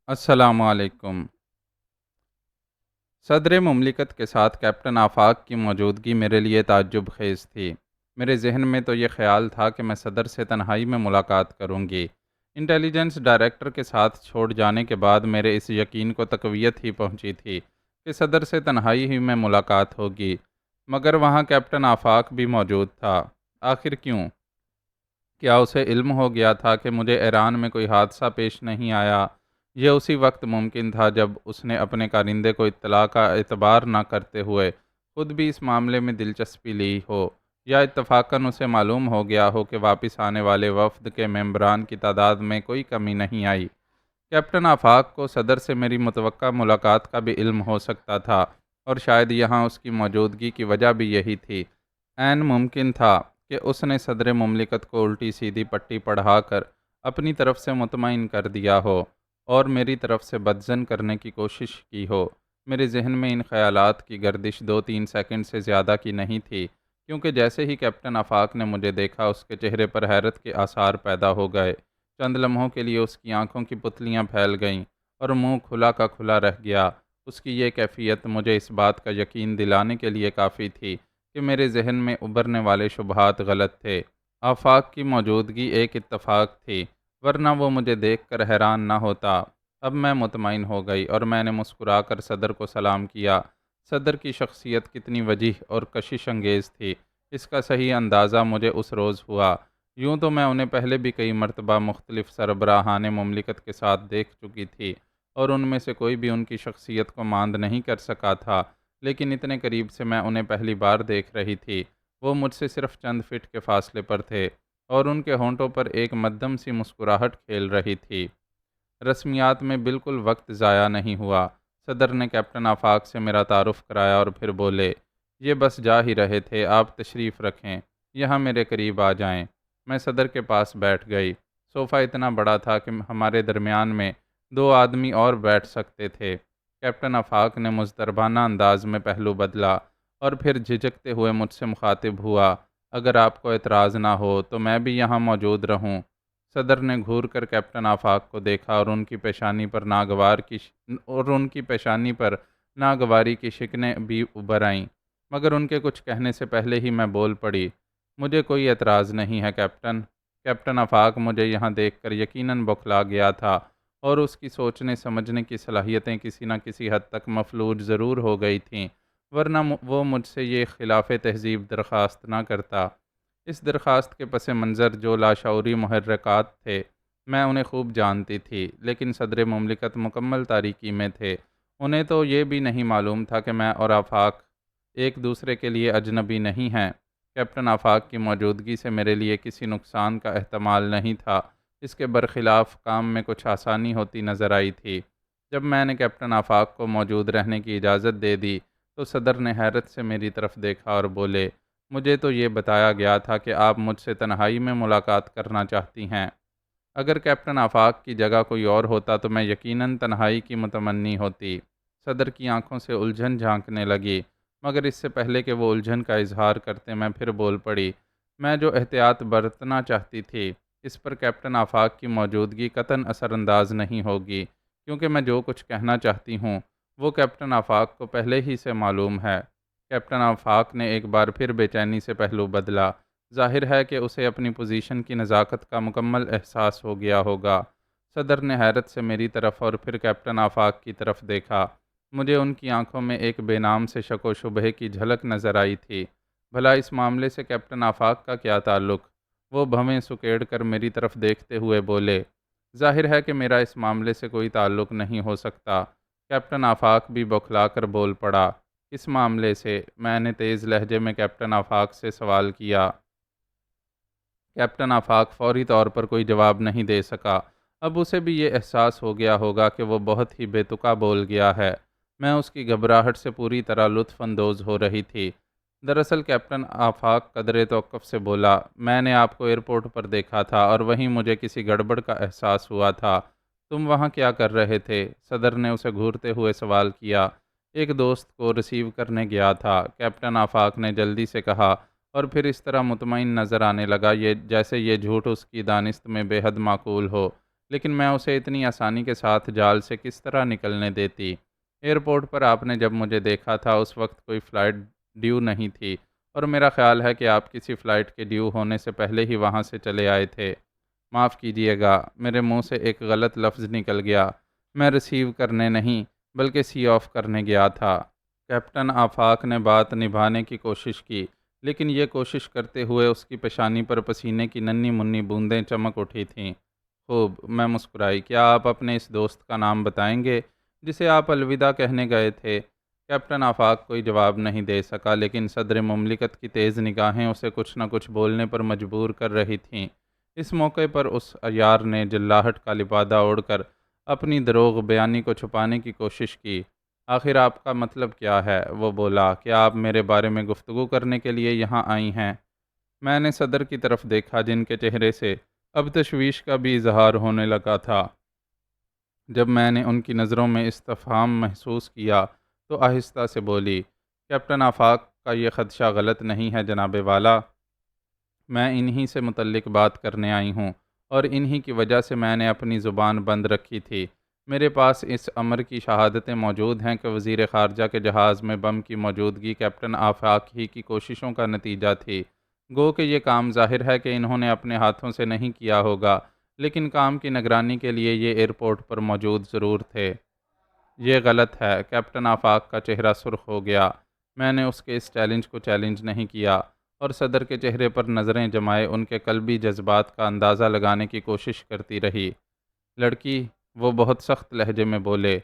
السلام علیکم۔ صدر مملکت کے ساتھ کیپٹن آفاق کی موجودگی میرے لیے تعجب خیز تھی۔ میرے ذہن میں تو یہ خیال تھا کہ میں صدر سے تنہائی میں ملاقات کروں گی۔ انٹیلیجنس ڈائریکٹر کے ساتھ چھوڑ جانے کے بعد میرے اس یقین کو تقویت ہی پہنچی تھی کہ صدر سے تنہائی ہی میں ملاقات ہوگی، مگر وہاں کیپٹن آفاق بھی موجود تھا۔ آخر کیوں؟ کیا اسے علم ہو گیا تھا کہ مجھے ایران میں کوئی حادثہ پیش نہیں آیا؟ یہ اسی وقت ممکن تھا جب اس نے اپنے کارندے کو اطلاع کا اعتبار نہ کرتے ہوئے خود بھی اس معاملے میں دلچسپی لی ہو، یا اتفاقاً اسے معلوم ہو گیا ہو کہ واپس آنے والے وفد کے ممبران کی تعداد میں کوئی کمی نہیں آئی۔ کیپٹن آفاق کو صدر سے میری متوقع ملاقات کا بھی علم ہو سکتا تھا، اور شاید یہاں اس کی موجودگی کی وجہ بھی یہی تھی۔ عین ممکن تھا کہ اس نے صدر مملکت کو الٹی سیدھی پٹی پڑھا کر اپنی طرف سے مطمئن کر دیا ہو اور میری طرف سے بدظن کرنے کی کوشش کی ہو۔ میرے ذہن میں ان خیالات کی گردش 2-3 سیکنڈ سے زیادہ کی نہیں تھی، کیونکہ جیسے ہی کیپٹن آفاق نے مجھے دیکھا اس کے چہرے پر حیرت کے آثار پیدا ہو گئے۔ چند لمحوں کے لیے اس کی آنکھوں کی پتلیاں پھیل گئیں اور منہ کھلا کا کھلا رہ گیا۔ اس کی یہ کیفیت مجھے اس بات کا یقین دلانے کے لیے کافی تھی کہ میرے ذہن میں ابھرنے والے شبہات غلط تھے۔ آفاق کی موجودگی ایک اتفاق تھی، ورنہ وہ مجھے دیکھ کر حیران نہ ہوتا۔ اب میں مطمئن ہو گئی اور میں نے مسکرا کر صدر کو سلام کیا۔ صدر کی شخصیت کتنی وجیح اور کشش انگیز تھی، اس کا صحیح اندازہ مجھے اس روز ہوا۔ یوں تو میں انہیں پہلے بھی کئی مرتبہ مختلف سربراہان مملکت کے ساتھ دیکھ چکی تھی، اور ان میں سے کوئی بھی ان کی شخصیت کو ماند نہیں کر سکا تھا، لیکن اتنے قریب سے میں انہیں پہلی بار دیکھ رہی تھی۔ وہ مجھ سے صرف چند فٹ کے فاصلے پر تھے، اور ان کے ہونٹوں پر ایک مدھم سی مسکراہٹ کھیل رہی تھی۔ رسمیات میں بالکل وقت ضائع نہیں ہوا۔ صدر نے کیپٹن آفاق سے میرا تعارف کرایا اور پھر بولے، یہ بس جا ہی رہے تھے، آپ تشریف رکھیں، یہاں میرے قریب آ جائیں۔ میں صدر کے پاس بیٹھ گئی۔ صوفہ اتنا بڑا تھا کہ ہمارے درمیان میں 2 آدمی اور بیٹھ سکتے تھے۔ کیپٹن آفاق نے مضطربانہ انداز میں پہلو بدلا اور پھر جھجکتے ہوئے مجھ سے مخاطب ہوا، اگر آپ کو اعتراض نہ ہو تو میں بھی یہاں موجود رہوں۔ صدر نے گھور کر کیپٹن آفاق کو دیکھا اور ان کی پیشانی پر ناگواری کی شکنیں بھی ابھر آئیں، مگر ان کے کچھ کہنے سے پہلے ہی میں بول پڑی، مجھے کوئی اعتراض نہیں ہے کیپٹن۔ کیپٹن آفاق مجھے یہاں دیکھ کر یقیناً بوکھلا گیا تھا، اور اس کی سوچنے سمجھنے کی صلاحیتیں کسی نہ کسی حد تک مفلوج ضرور ہو گئی تھیں، ورنہ وہ مجھ سے یہ خلاف تہذیب درخواست نہ کرتا۔ اس درخواست کے پس منظر جو لاشعوری محرکات تھے، میں انہیں خوب جانتی تھی، لیکن صدر مملکت مکمل تاریکی میں تھے۔ انہیں تو یہ بھی نہیں معلوم تھا کہ میں اور آفاق ایک دوسرے کے لیے اجنبی نہیں ہیں۔ کیپٹن آفاق کی موجودگی سے میرے لیے کسی نقصان کا احتمال نہیں تھا، اس کے برخلاف کام میں کچھ آسانی ہوتی نظر آئی تھی۔ جب میں نے کیپٹن آفاق کو موجود رہنے کی اجازت دے دی تو صدر نے حیرت سے میری طرف دیکھا اور بولے، مجھے تو یہ بتایا گیا تھا کہ آپ مجھ سے تنہائی میں ملاقات کرنا چاہتی ہیں۔ اگر کیپٹن آفاق کی جگہ کوئی اور ہوتا تو میں یقیناً تنہائی کی متمنی ہوتی۔ صدر کی آنکھوں سے الجھن جھانکنے لگی، مگر اس سے پہلے کہ وہ الجھن کا اظہار کرتے میں پھر بول پڑی، میں جو احتیاط برتنا چاہتی تھی اس پر کیپٹن آفاق کی موجودگی قطعاً اثر انداز نہیں ہوگی، کیونکہ میں جو کچھ کہنا چاہتی ہوں وہ کیپٹن آفاق کو پہلے ہی سے معلوم ہے۔ کیپٹن آفاق نے ایک بار پھر بے چینی سے پہلو بدلا۔ ظاہر ہے کہ اسے اپنی پوزیشن کی نزاکت کا مکمل احساس ہو گیا ہوگا۔ صدر نے حیرت سے میری طرف اور پھر کیپٹن آفاق کی طرف دیکھا۔ مجھے ان کی آنکھوں میں ایک بے نام سے شک و شبہے کی جھلک نظر آئی تھی۔ بھلا اس معاملے سے کیپٹن آفاق کا کیا تعلق؟ وہ بھویں سکیڑ کر میری طرف دیکھتے ہوئے بولے، ظاہر ہے کہ میرا اس معاملے سے کوئی تعلق نہیں ہو سکتا۔ کیپٹن آفاق بھی بوکھلا کر بول پڑا، کس معاملے سے؟ میں نے تیز لہجے میں کیپٹن آفاق سے سوال کیا۔ کیپٹن آفاق فوری طور پر کوئی جواب نہیں دے سکا۔ اب اسے بھی یہ احساس ہو گیا ہوگا کہ وہ بہت ہی بے تکا بول گیا ہے۔ میں اس کی گھبراہٹ سے پوری طرح لطف اندوز ہو رہی تھی۔ دراصل کیپٹن آفاق قدرے توقف سے بولا، میں نے آپ کو ایئرپورٹ پر دیکھا تھا اور وہیں مجھے کسی گڑبڑ کا احساس ہوا تھا۔ تم وہاں کیا کر رہے تھے؟ صدر نے اسے گھورتے ہوئے سوال کیا۔ ایک دوست کو ریسیو کرنے گیا تھا، کیپٹن آفاق نے جلدی سے کہا، اور پھر اس طرح مطمئن نظر آنے لگا جیسے یہ جھوٹ اس کی دانست میں بے حد معقول ہو۔ لیکن میں اسے اتنی آسانی کے ساتھ جال سے کس طرح نکلنے دیتی؟ ایئرپورٹ پر آپ نے جب مجھے دیکھا تھا اس وقت کوئی فلائٹ ڈیو نہیں تھی، اور میرا خیال ہے کہ آپ کسی فلائٹ کے ڈیو ہونے سے پہلے ہی وہاں سے چلے آئے تھے۔ معاف کیجیے گا، میرے منہ سے ایک غلط لفظ نکل گیا۔ میں ریسیو کرنے نہیں بلکہ سی آف کرنے گیا تھا۔ کیپٹن آفاق نے بات نبھانے کی کوشش کی، لیکن یہ کوشش کرتے ہوئے اس کی پیشانی پر پسینے کی ننھی منھی بوندیں چمک اٹھی تھیں۔ خوب، میں مسکرائی۔ کیا آپ اپنے اس دوست کا نام بتائیں گے جسے آپ الوداع کہنے گئے تھے؟ کیپٹن آفاق کوئی جواب نہیں دے سکا، لیکن صدر مملکت کی تیز نگاہیں اسے کچھ نہ کچھ بولنے پر مجبور کر رہی تھیں۔ اس موقع پر اس عیار نے جلاہٹ کا لبادہ اوڑھ کر اپنی دروغ بیانی کو چھپانے کی کوشش کی۔ آخر آپ کا مطلب کیا ہے؟ وہ بولا۔ کیا آپ میرے بارے میں گفتگو کرنے کے لیے یہاں آئی ہیں؟ میں نے صدر کی طرف دیکھا، جن کے چہرے سے اب تشویش کا بھی اظہار ہونے لگا تھا۔ جب میں نے ان کی نظروں میں استفہام محسوس کیا تو آہستہ سے بولی، کیپٹن آفاق کا یہ خدشہ غلط نہیں ہے جناب والا۔ میں انہی سے متعلق بات کرنے آئی ہوں، اور انہی کی وجہ سے میں نے اپنی زبان بند رکھی تھی۔ میرے پاس اس امر کی شہادتیں موجود ہیں کہ وزیر خارجہ کے جہاز میں بم کی موجودگی کیپٹن آفاق ہی کی کوششوں کا نتیجہ تھی۔ گو کہ یہ کام ظاہر ہے کہ انہوں نے اپنے ہاتھوں سے نہیں کیا ہوگا، لیکن کام کی نگرانی کے لیے یہ ایئرپورٹ پر موجود ضرور تھے۔ یہ غلط ہے۔ کیپٹن آفاق کا چہرہ سرخ ہو گیا۔ میں نے اس کے اس چیلنج کو چیلنج نہیں کیا، اور صدر کے چہرے پر نظریں جمائے ان کے قلبی جذبات کا اندازہ لگانے کی کوشش کرتی رہی۔ لڑکی، وہ بہت سخت لہجے میں بولے،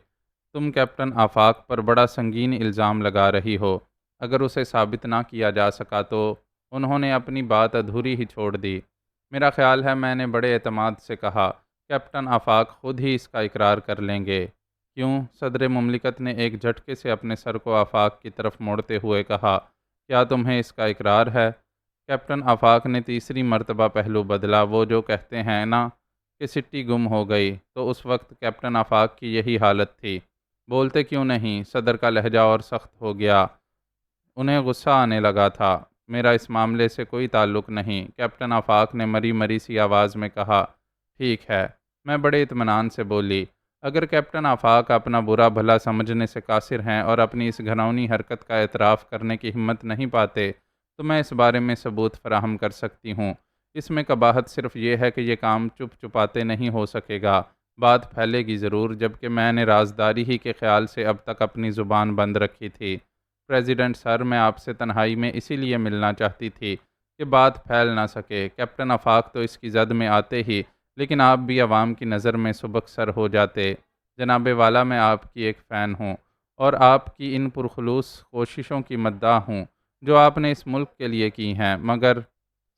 تم کیپٹن آفاق پر بڑا سنگین الزام لگا رہی ہو۔ اگر اسے ثابت نہ کیا جا سکا تو انہوں نے اپنی بات ادھوری ہی چھوڑ دی۔ میرا خیال ہے، میں نے بڑے اعتماد سے کہا، کیپٹن آفاق خود ہی اس کا اقرار کر لیں گے۔ کیوں؟ صدر مملکت نے ایک جھٹکے سے اپنے سر کو آفاق کی طرف موڑتے ہوئے کہا، کیا تمہیں اس کا اقرار ہے؟ کیپٹن آفاق نے تیسری مرتبہ پہلو بدلا۔ وہ جو کہتے ہیں نا کہ سٹی گم ہو گئی، تو اس وقت کیپٹن آفاق کی یہی حالت تھی۔ بولتے کیوں نہیں؟ صدر کا لہجہ اور سخت ہو گیا۔ انہیں غصہ آنے لگا تھا۔ میرا اس معاملے سے کوئی تعلق نہیں، کیپٹن آفاق نے مری مری سی آواز میں کہا۔ ٹھیک ہے، میں بڑے اطمینان سے بولی۔ اگر کیپٹن آفاق اپنا برا بھلا سمجھنے سے قاصر ہیں اور اپنی اس گھناؤنی حرکت کا اعتراف کرنے کی ہمت نہیں پاتے، تو میں اس بارے میں ثبوت فراہم کر سکتی ہوں۔ اس میں قباحت صرف یہ ہے کہ یہ کام چپ چپاتے نہیں ہو سکے گا، بات پھیلے گی ضرور، جبکہ میں نے رازداری ہی کے خیال سے اب تک اپنی زبان بند رکھی تھی۔ پریزیڈنٹ سر، میں آپ سے تنہائی میں اسی لیے ملنا چاہتی تھی کہ بات پھیل نہ سکے۔ کیپٹن آفاق تو اس کی زد میں آتے ہی، لیکن آپ بھی عوام کی نظر میں سبک سر ہو جاتے۔ جناب والا، میں آپ کی ایک فین ہوں، اور آپ کی ان پرخلوص کوششوں کی مداح ہوں جو آپ نے اس ملک کے لیے کی ہیں، مگر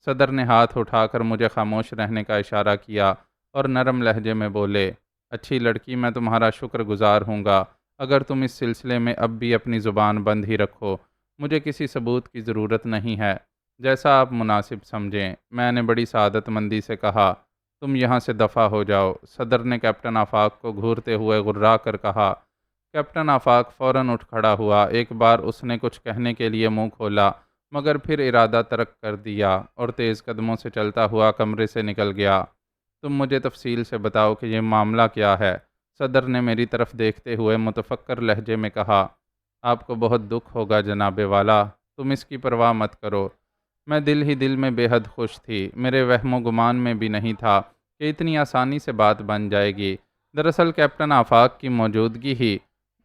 صدر نے ہاتھ اٹھا کر مجھے خاموش رہنے کا اشارہ کیا اور نرم لہجے میں بولے، اچھی لڑکی، میں تمہارا شکر گزار ہوں گا اگر تم اس سلسلے میں اب بھی اپنی زبان بند ہی رکھو۔ مجھے کسی ثبوت کی ضرورت نہیں ہے، جیسا آپ مناسب سمجھیں۔ میں نے بڑی سعادت مندی سے کہا، تم یہاں سے دفع ہو جاؤ۔ صدر نے کیپٹن آفاق کو گھورتے ہوئے غرا کر کہا۔ کیپٹن آفاق فوراً اٹھ کھڑا ہوا۔ ایک بار اس نے کچھ کہنے کے لیے منہ کھولا، مگر پھر ارادہ ترک کر دیا اور تیز قدموں سے چلتا ہوا کمرے سے نکل گیا۔ تم مجھے تفصیل سے بتاؤ کہ یہ معاملہ کیا ہے؟ صدر نے میری طرف دیکھتے ہوئے متفکر لہجے میں کہا۔ آپ کو بہت دکھ ہوگا جناب والا، تم اس کی پرواہ مت کرو۔ میں دل ہی دل میں بے حد خوش تھی۔ میرے وہم و گمان میں بھی نہیں تھا کہ اتنی آسانی سے بات بن جائے گی۔ دراصل کیپٹن آفاق کی موجودگی ہی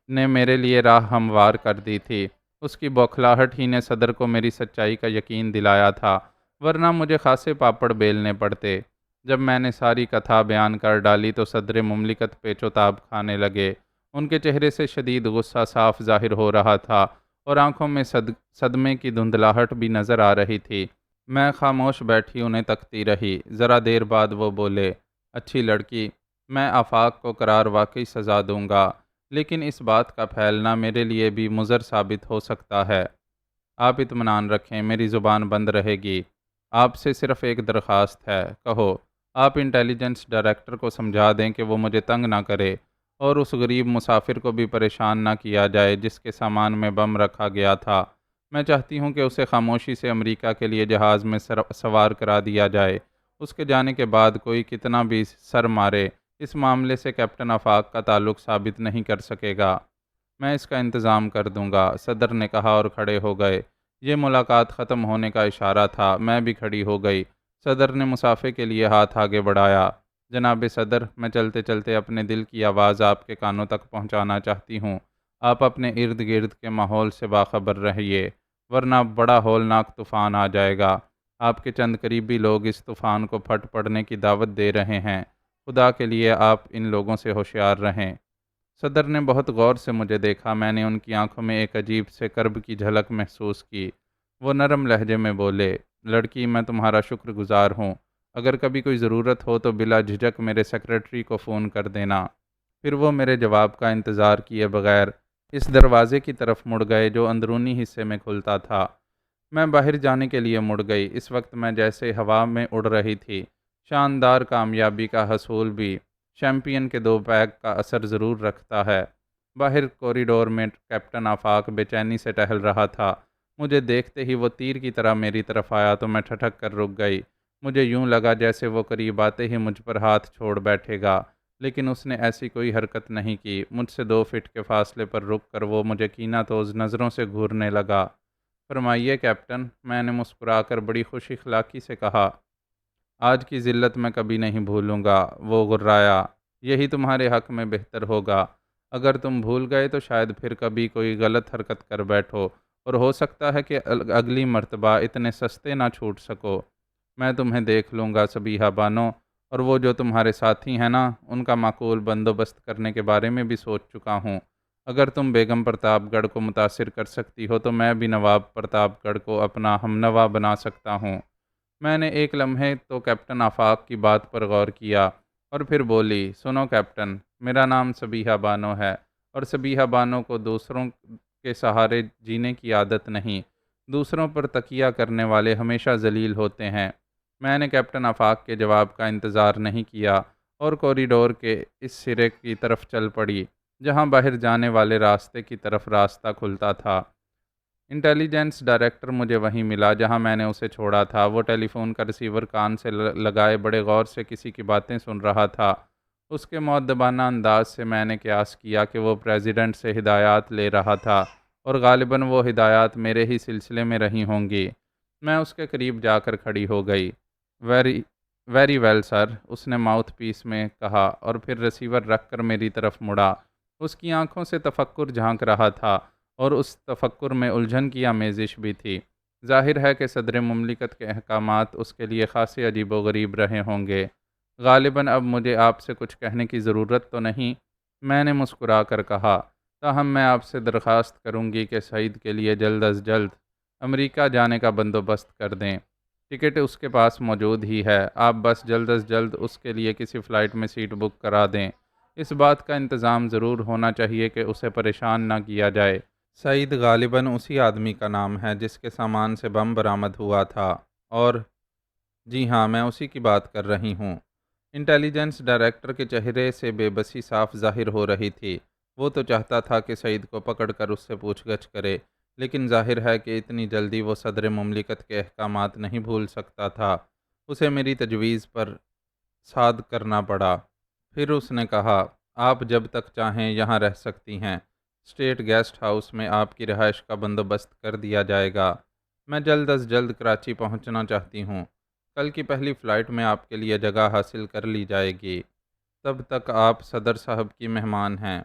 نے میرے لیے راہ ہموار کر دی تھی۔ اس کی بوکھلاہٹ ہی نے صدر کو میری سچائی کا یقین دلایا تھا، ورنہ مجھے خاصے پاپڑ بیلنے پڑتے۔ جب میں نے ساری کتھا بیان کر ڈالی تو صدر مملکت پیچ و تاب کھانے لگے۔ ان کے چہرے سے شدید غصہ صاف ظاہر ہو رہا تھا، اور آنکھوں میں صدمے کی دھندلاہٹ بھی نظر آ رہی تھی۔ میں خاموش بیٹھی انہیں تکتی رہی۔ ذرا دیر بعد وہ بولے، اچھی لڑکی، میں آفاق کو قرار واقعی سزا دوں گا، لیکن اس بات کا پھیلنا میرے لیے بھی مضر ثابت ہو سکتا ہے۔ آپ اطمینان رکھیں، میری زبان بند رہے گی۔ آپ سے صرف ایک درخواست ہے، کہو۔ آپ انٹیلیجنس ڈائریکٹر کو سمجھا دیں کہ وہ مجھے تنگ نہ کرے، اور اس غریب مسافر کو بھی پریشان نہ کیا جائے جس کے سامان میں بم رکھا گیا تھا۔ میں چاہتی ہوں کہ اسے خاموشی سے امریکہ کے لیے جہاز میں سوار کرا دیا جائے۔ اس کے جانے کے بعد کوئی کتنا بھی سر مارے، اس معاملے سے کیپٹن آفاق کا تعلق ثابت نہیں کر سکے گا۔ میں اس کا انتظام کر دوں گا، صدر نے کہا اور کھڑے ہو گئے۔ یہ ملاقات ختم ہونے کا اشارہ تھا۔ میں بھی کھڑی ہو گئی۔ صدر نے مصافحے کے لیے ہاتھ آگے بڑھایا۔ جناب صدر، میں چلتے چلتے اپنے دل کی آواز آپ کے کانوں تک پہنچانا چاہتی ہوں۔ آپ اپنے ارد گرد کے ماحول سے باخبر رہیے، ورنہ بڑا ہولناک طوفان آ جائے گا۔ آپ کے چند قریبی لوگ اس طوفان کو پھٹ پڑنے کی دعوت دے رہے ہیں۔ خدا کے لیے آپ ان لوگوں سے ہوشیار رہیں۔ صدر نے بہت غور سے مجھے دیکھا۔ میں نے ان کی آنکھوں میں ایک عجیب سے کرب کی جھلک محسوس کی۔ وہ نرم لہجے میں بولے، لڑکی، میں تمہارا شکر گزار ہوں۔ اگر کبھی کوئی ضرورت ہو تو بلا جھجک میرے سیکریٹری کو فون کر دینا۔ پھر وہ میرے جواب کا انتظار کیے بغیر اس دروازے کی طرف مڑ گئے جو اندرونی حصے میں کھلتا تھا۔ میں باہر جانے کے لیے مڑ گئی۔ اس وقت میں جیسے ہوا میں اڑ رہی تھی۔ شاندار کامیابی کا حصول بھی چیمپئن کے 2 پیگ کا اثر ضرور رکھتا ہے۔ باہر کوریڈور میں کیپٹن آفاق بے چینی سے ٹہل رہا تھا۔ مجھے دیکھتے ہی وہ تیر کی طرح میری طرف آیا تو میں ٹھٹک کر رک گئی۔ مجھے یوں لگا جیسے وہ قریب آتے ہی مجھ پر ہاتھ چھوڑ بیٹھے گا، لیکن اس نے ایسی کوئی حرکت نہیں کی۔ مجھ سے 2 فٹ کے فاصلے پر رک کر وہ مجھے کینہ توز نظروں سے گھورنے لگا۔ فرمائیے کیپٹن، میں نے مسکرا کر بڑی خوش اخلاقی سے کہا۔ آج کی ذلت میں کبھی نہیں بھولوں گا، وہ غرایا۔ یہی تمہارے حق میں بہتر ہوگا۔ اگر تم بھول گئے تو شاید پھر کبھی کوئی غلط حرکت کر بیٹھو، اور ہو سکتا ہے کہ اگلی مرتبہ اتنے سستے نہ چھوٹ سکو۔ میں تمہیں دیکھ لوں گا صبیحہ بانو، اور وہ جو تمہارے ساتھی ہیں نا، ان کا معقول بندوبست کرنے کے بارے میں بھی سوچ چکا ہوں۔ اگر تم بیگم پرتاپ گڑھ کو متاثر کر سکتی ہو تو میں بھی نواب پرتاپ گڑھ کو اپنا ہمنوا بنا سکتا ہوں۔ میں نے ایک لمحے تو کیپٹن آفاق کی بات پر غور کیا اور پھر بولی، سنو کیپٹن، میرا نام صبیحہ بانو ہے، اور صبیحہ بانو کو دوسروں کے سہارے جینے کی عادت نہیں۔ دوسروں پر تکیہ کرنے والے ہمیشہ ذلیل ہوتے ہیں۔ میں نے کیپٹن آفاق کے جواب کا انتظار نہیں کیا اور کوریڈور کے اس سرے کی طرف چل پڑی جہاں باہر جانے والے راستے کی طرف راستہ کھلتا تھا۔ انٹیلیجنس ڈائریکٹر مجھے وہیں ملا جہاں میں نے اسے چھوڑا تھا۔ وہ ٹیلی فون کا ریسیور کان سے لگائے بڑے غور سے کسی کی باتیں سن رہا تھا۔ اس کے مؤدبانہ انداز سے میں نے قیاس کیا کہ وہ پریزیڈنٹ سے ہدایات لے رہا تھا، اور غالباً وہ ہدایات میرے ہی سلسلے میں رہی ہوں گی۔ میں اس کے قریب جا کر کھڑی ہو گئی۔ ویری ویری ویل سر، اس نے ماؤتھ پیس میں کہا اور پھر ریسیور رکھ کر میری طرف مڑا۔ اس کی آنکھوں سے تفکر جھانک رہا تھا، اور اس تفکر میں الجھن کی آمیزش بھی تھی۔ ظاہر ہے کہ صدر مملکت کے احکامات اس کے لیے خاصے عجیب و غریب رہے ہوں گے۔ غالباً اب مجھے آپ سے کچھ کہنے کی ضرورت تو نہیں، میں نے مسکرا کر کہا، تاہم میں آپ سے درخواست کروں گی کہ سعید کے لیے جلد از جلد امریکہ جانے کا بندوبست کر دیں۔ ٹکٹ اس کے پاس موجود ہی ہے، آپ بس جلد از جلد اس کے لیے کسی فلائٹ میں سیٹ بک کرا دیں۔ اس بات کا انتظام ضرور ہونا چاہیے کہ اسے پریشان نہ کیا جائے۔ سعید غالباً اسی آدمی کا نام ہے جس کے سامان سے بم برآمد ہوا تھا، اور جی ہاں، میں اسی کی بات کر رہی ہوں۔ انٹیلیجنس ڈائریکٹر کے چہرے سے بے بسی صاف ظاہر ہو رہی تھی۔ وہ تو چاہتا تھا کہ سعید کو پکڑ کر اس سے پوچھ گچھ کرے، لیکن ظاہر ہے کہ اتنی جلدی وہ صدر مملکت کے احکامات نہیں بھول سکتا تھا۔ اسے میری تجویز پر صاد کرنا پڑا۔ پھر اس نے کہا، آپ جب تک چاہیں یہاں رہ سکتی ہیں۔ اسٹیٹ گیسٹ ہاؤس میں آپ کی رہائش کا بندوبست کر دیا جائے گا۔ میں جلد از جلد کراچی پہنچنا چاہتی ہوں۔ کل کی پہلی فلائٹ میں آپ کے لیے جگہ حاصل کر لی جائے گی۔ تب تک آپ صدر صاحب کی مہمان ہیں۔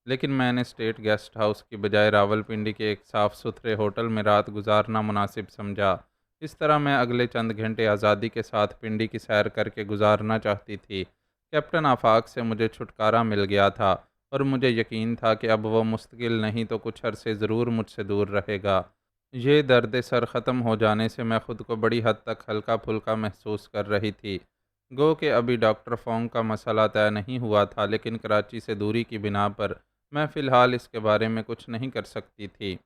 لیکن میں نے اسٹیٹ گیسٹ ہاؤس کی بجائے راولپنڈی کے ایک صاف ستھرے ہوٹل میں رات گزارنا مناسب سمجھا۔ اس طرح میں اگلے چند گھنٹے آزادی کے ساتھ پنڈی کی سیر کر کے گزارنا چاہتی تھی۔ کیپٹن آفاق سے مجھے چھٹکارا مل گیا تھا، اور مجھے یقین تھا کہ اب وہ مستقل نہیں تو کچھ عرصے ضرور مجھ سے دور رہے گا۔ یہ درد سر ختم ہو جانے سے میں خود کو بڑی حد تک ہلکا پھلکا محسوس کر رہی تھی۔ گو کہ ابھی ڈاکٹر فونگ کا مسئلہ طے نہیں ہوا تھا، لیکن کراچی سے دوری کی بنا پر میں فی الحال اس کے بارے میں کچھ نہیں کر سکتی تھی۔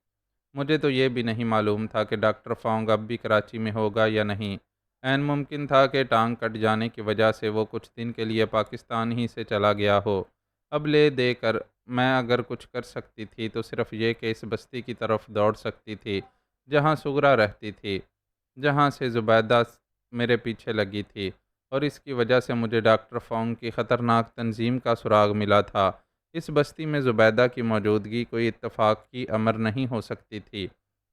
مجھے تو یہ بھی نہیں معلوم تھا کہ ڈاکٹر فونگ اب بھی کراچی میں ہوگا یا نہیں۔ عین ممکن تھا کہ ٹانگ کٹ جانے کی وجہ سے وہ کچھ دن کے لیے پاکستان ہی سے چلا گیا ہو۔ اب لے دے کر میں اگر کچھ کر سکتی تھی تو صرف یہ کہ اس بستی کی طرف دوڑ سکتی تھی جہاں سغرا رہتی تھی، جہاں سے زبیدہ میرے پیچھے لگی تھی، اور اس کی وجہ سے مجھے ڈاکٹر فونگ کی خطرناک تنظیم کا سراغ ملا تھا۔ اس بستی میں زبیدہ کی موجودگی کوئی اتفاقی امر نہیں ہو سکتی تھی۔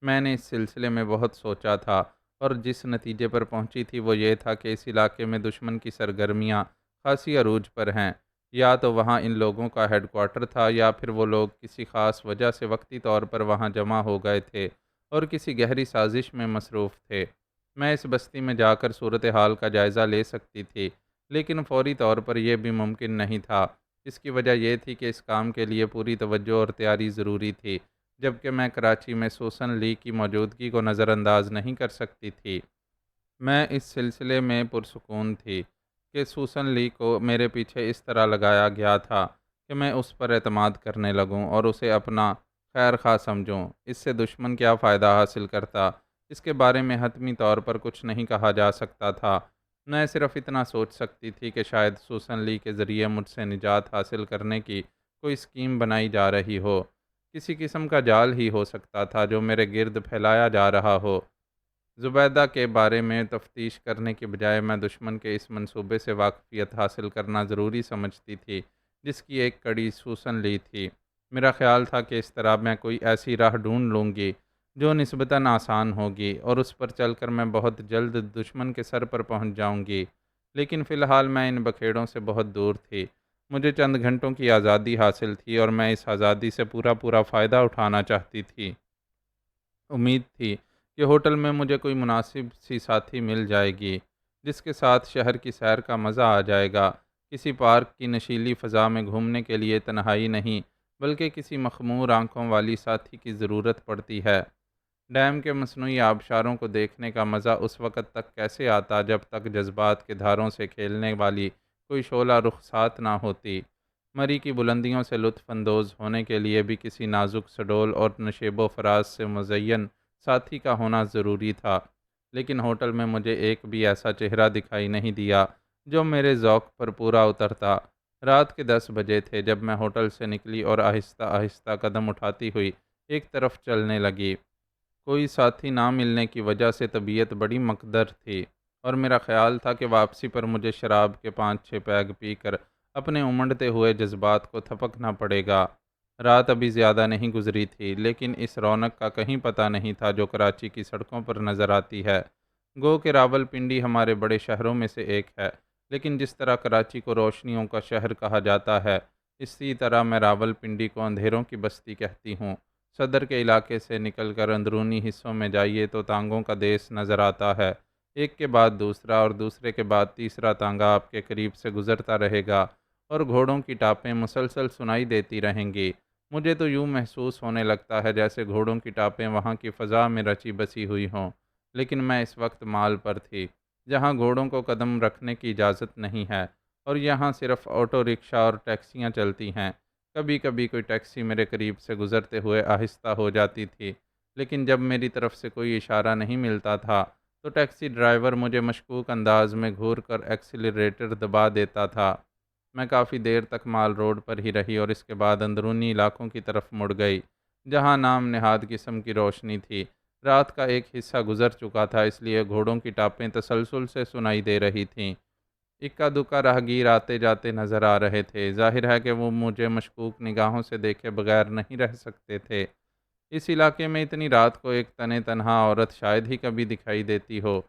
میں نے اس سلسلے میں بہت سوچا تھا، اور جس نتیجے پر پہنچی تھی وہ یہ تھا کہ اس علاقے میں دشمن کی سرگرمیاں خاصی عروج پر ہیں۔ یا تو وہاں ان لوگوں کا ہیڈ کوارٹر تھا، یا پھر وہ لوگ کسی خاص وجہ سے وقتی طور پر وہاں جمع ہو گئے تھے اور کسی گہری سازش میں مصروف تھے۔ میں اس بستی میں جا کر صورتحال کا جائزہ لے سکتی تھی، لیکن فوری طور پر یہ بھی ممکن نہیں تھا۔ اس کی وجہ یہ تھی کہ اس کام کے لیے پوری توجہ اور تیاری ضروری تھی، جبکہ میں کراچی میں سوسن لی کی موجودگی کو نظر انداز نہیں کر سکتی تھی۔ میں اس سلسلے میں پرسکون تھی کہ سوسن لی کو میرے پیچھے اس طرح لگایا گیا تھا کہ میں اس پر اعتماد کرنے لگوں اور اسے اپنا خیر خواہ سمجھوں۔ اس سے دشمن کیا فائدہ حاصل کرتا، اس کے بارے میں حتمی طور پر کچھ نہیں کہا جا سکتا تھا۔ میں صرف اتنا سوچ سکتی تھی کہ شاید سوسن لی کے ذریعے مجھ سے نجات حاصل کرنے کی کوئی اسکیم بنائی جا رہی ہو، کسی قسم کا جال ہی ہو سکتا تھا جو میرے گرد پھیلایا جا رہا ہو۔ زبیدہ کے بارے میں تفتیش کرنے کے بجائے میں دشمن کے اس منصوبے سے واقفیت حاصل کرنا ضروری سمجھتی تھی، جس کی ایک کڑی سوسن لی تھی۔ میرا خیال تھا کہ اس طرح میں کوئی ایسی راہ ڈھونڈ لوں گی جو نسبتاً آسان ہوگی، اور اس پر چل کر میں بہت جلد دشمن کے سر پر پہنچ جاؤں گی۔ لیکن فی الحال میں ان بکھیڑوں سے بہت دور تھی۔ مجھے چند گھنٹوں کی آزادی حاصل تھی، اور میں اس آزادی سے پورا فائدہ اٹھانا چاہتی تھی۔ امید تھی کہ ہوٹل میں مجھے کوئی مناسب سی ساتھی مل جائے گی، جس کے ساتھ شہر کی سیر کا مزہ آ جائے گا۔ کسی پارک کی نشیلی فضا میں گھومنے کے لیے تنہائی نہیں، بلکہ کسی مخمور آنکھوں والی ساتھی کی ضرورت پڑتی ہے۔ ڈیم کے مصنوعی آبشاروں کو دیکھنے کا مزہ اس وقت تک کیسے آتا جب تک جذبات کے دھاروں سے کھیلنے والی کوئی شعلہ رخسات نہ ہوتی۔ مری کی بلندیوں سے لطف اندوز ہونے کے لیے بھی کسی نازک سڈول اور نشیب و فراز سے مزین ساتھی کا ہونا ضروری تھا، لیکن ہوٹل میں مجھے ایک بھی ایسا چہرہ دکھائی نہیں دیا جو میرے ذوق پر پورا اترتا۔ رات کے 10 بجے تھے جب میں ہوٹل سے نکلی اور آہستہ آہستہ قدم اٹھاتی ہوئی ایک طرف چلنے لگی۔ کوئی ساتھی نہ ملنے کی وجہ سے طبیعت بڑی مکدر تھی، اور میرا خیال تھا کہ واپسی پر مجھے شراب کے 5-6 پیگ پی کر اپنے امنڈتے ہوئے جذبات کو تھپکنا پڑے گا۔ رات ابھی زیادہ نہیں گزری تھی، لیکن اس رونق کا کہیں پتہ نہیں تھا جو کراچی کی سڑکوں پر نظر آتی ہے۔ گو کہ راول پنڈی ہمارے بڑے شہروں میں سے ایک ہے، لیکن جس طرح کراچی کو روشنیوں کا شہر کہا جاتا ہے، اسی طرح میں راول پنڈی کو اندھیروں کی بستی کہتی ہوں۔ صدر کے علاقے سے نکل کر اندرونی حصوں میں جائیے تو تانگوں کا دیس نظر آتا ہے۔ ایک کے بعد دوسرا اور دوسرے کے بعد تیسرا تانگا آپ کے قریب سے گزرتا رہے گا، اور گھوڑوں کی ٹاپیں مسلسل سنائی دیتی رہیں گی۔ مجھے تو یوں محسوس ہونے لگتا ہے جیسے گھوڑوں کی ٹاپیں وہاں کی فضا میں رچی بسی ہوئی ہوں، لیکن میں اس وقت مال پر تھی، جہاں گھوڑوں کو قدم رکھنے کی اجازت نہیں ہے، اور یہاں صرف آٹو رکشہ اور ٹیکسیاں چلتی ہیں۔ کبھی کبھی کوئی ٹیکسی میرے قریب سے گزرتے ہوئے آہستہ ہو جاتی تھی، لیکن جب میری طرف سے کوئی اشارہ نہیں ملتا تھا تو ٹیکسی ڈرائیور مجھے مشکوک انداز میں گھور کر ایکسیلریٹر دبا دیتا تھا۔ میں کافی دیر تک مال روڈ پر ہی رہی اور اس کے بعد اندرونی علاقوں کی طرف مڑ گئی، جہاں نام نہاد قسم کی روشنی تھی۔ رات کا ایک حصہ گزر چکا تھا، اس لیے گھوڑوں کی ٹاپیں تسلسل سے سنائی دے رہی تھیں۔ اکا دکا راہگیر آتے جاتے نظر آ رہے تھے۔ ظاہر ہے کہ وہ مجھے مشکوک نگاہوں سے دیکھے بغیر نہیں رہ سکتے تھے۔ اس علاقے میں اتنی رات کو ایک تنہا عورت شاید ہی کبھی دکھائی دیتی ہو۔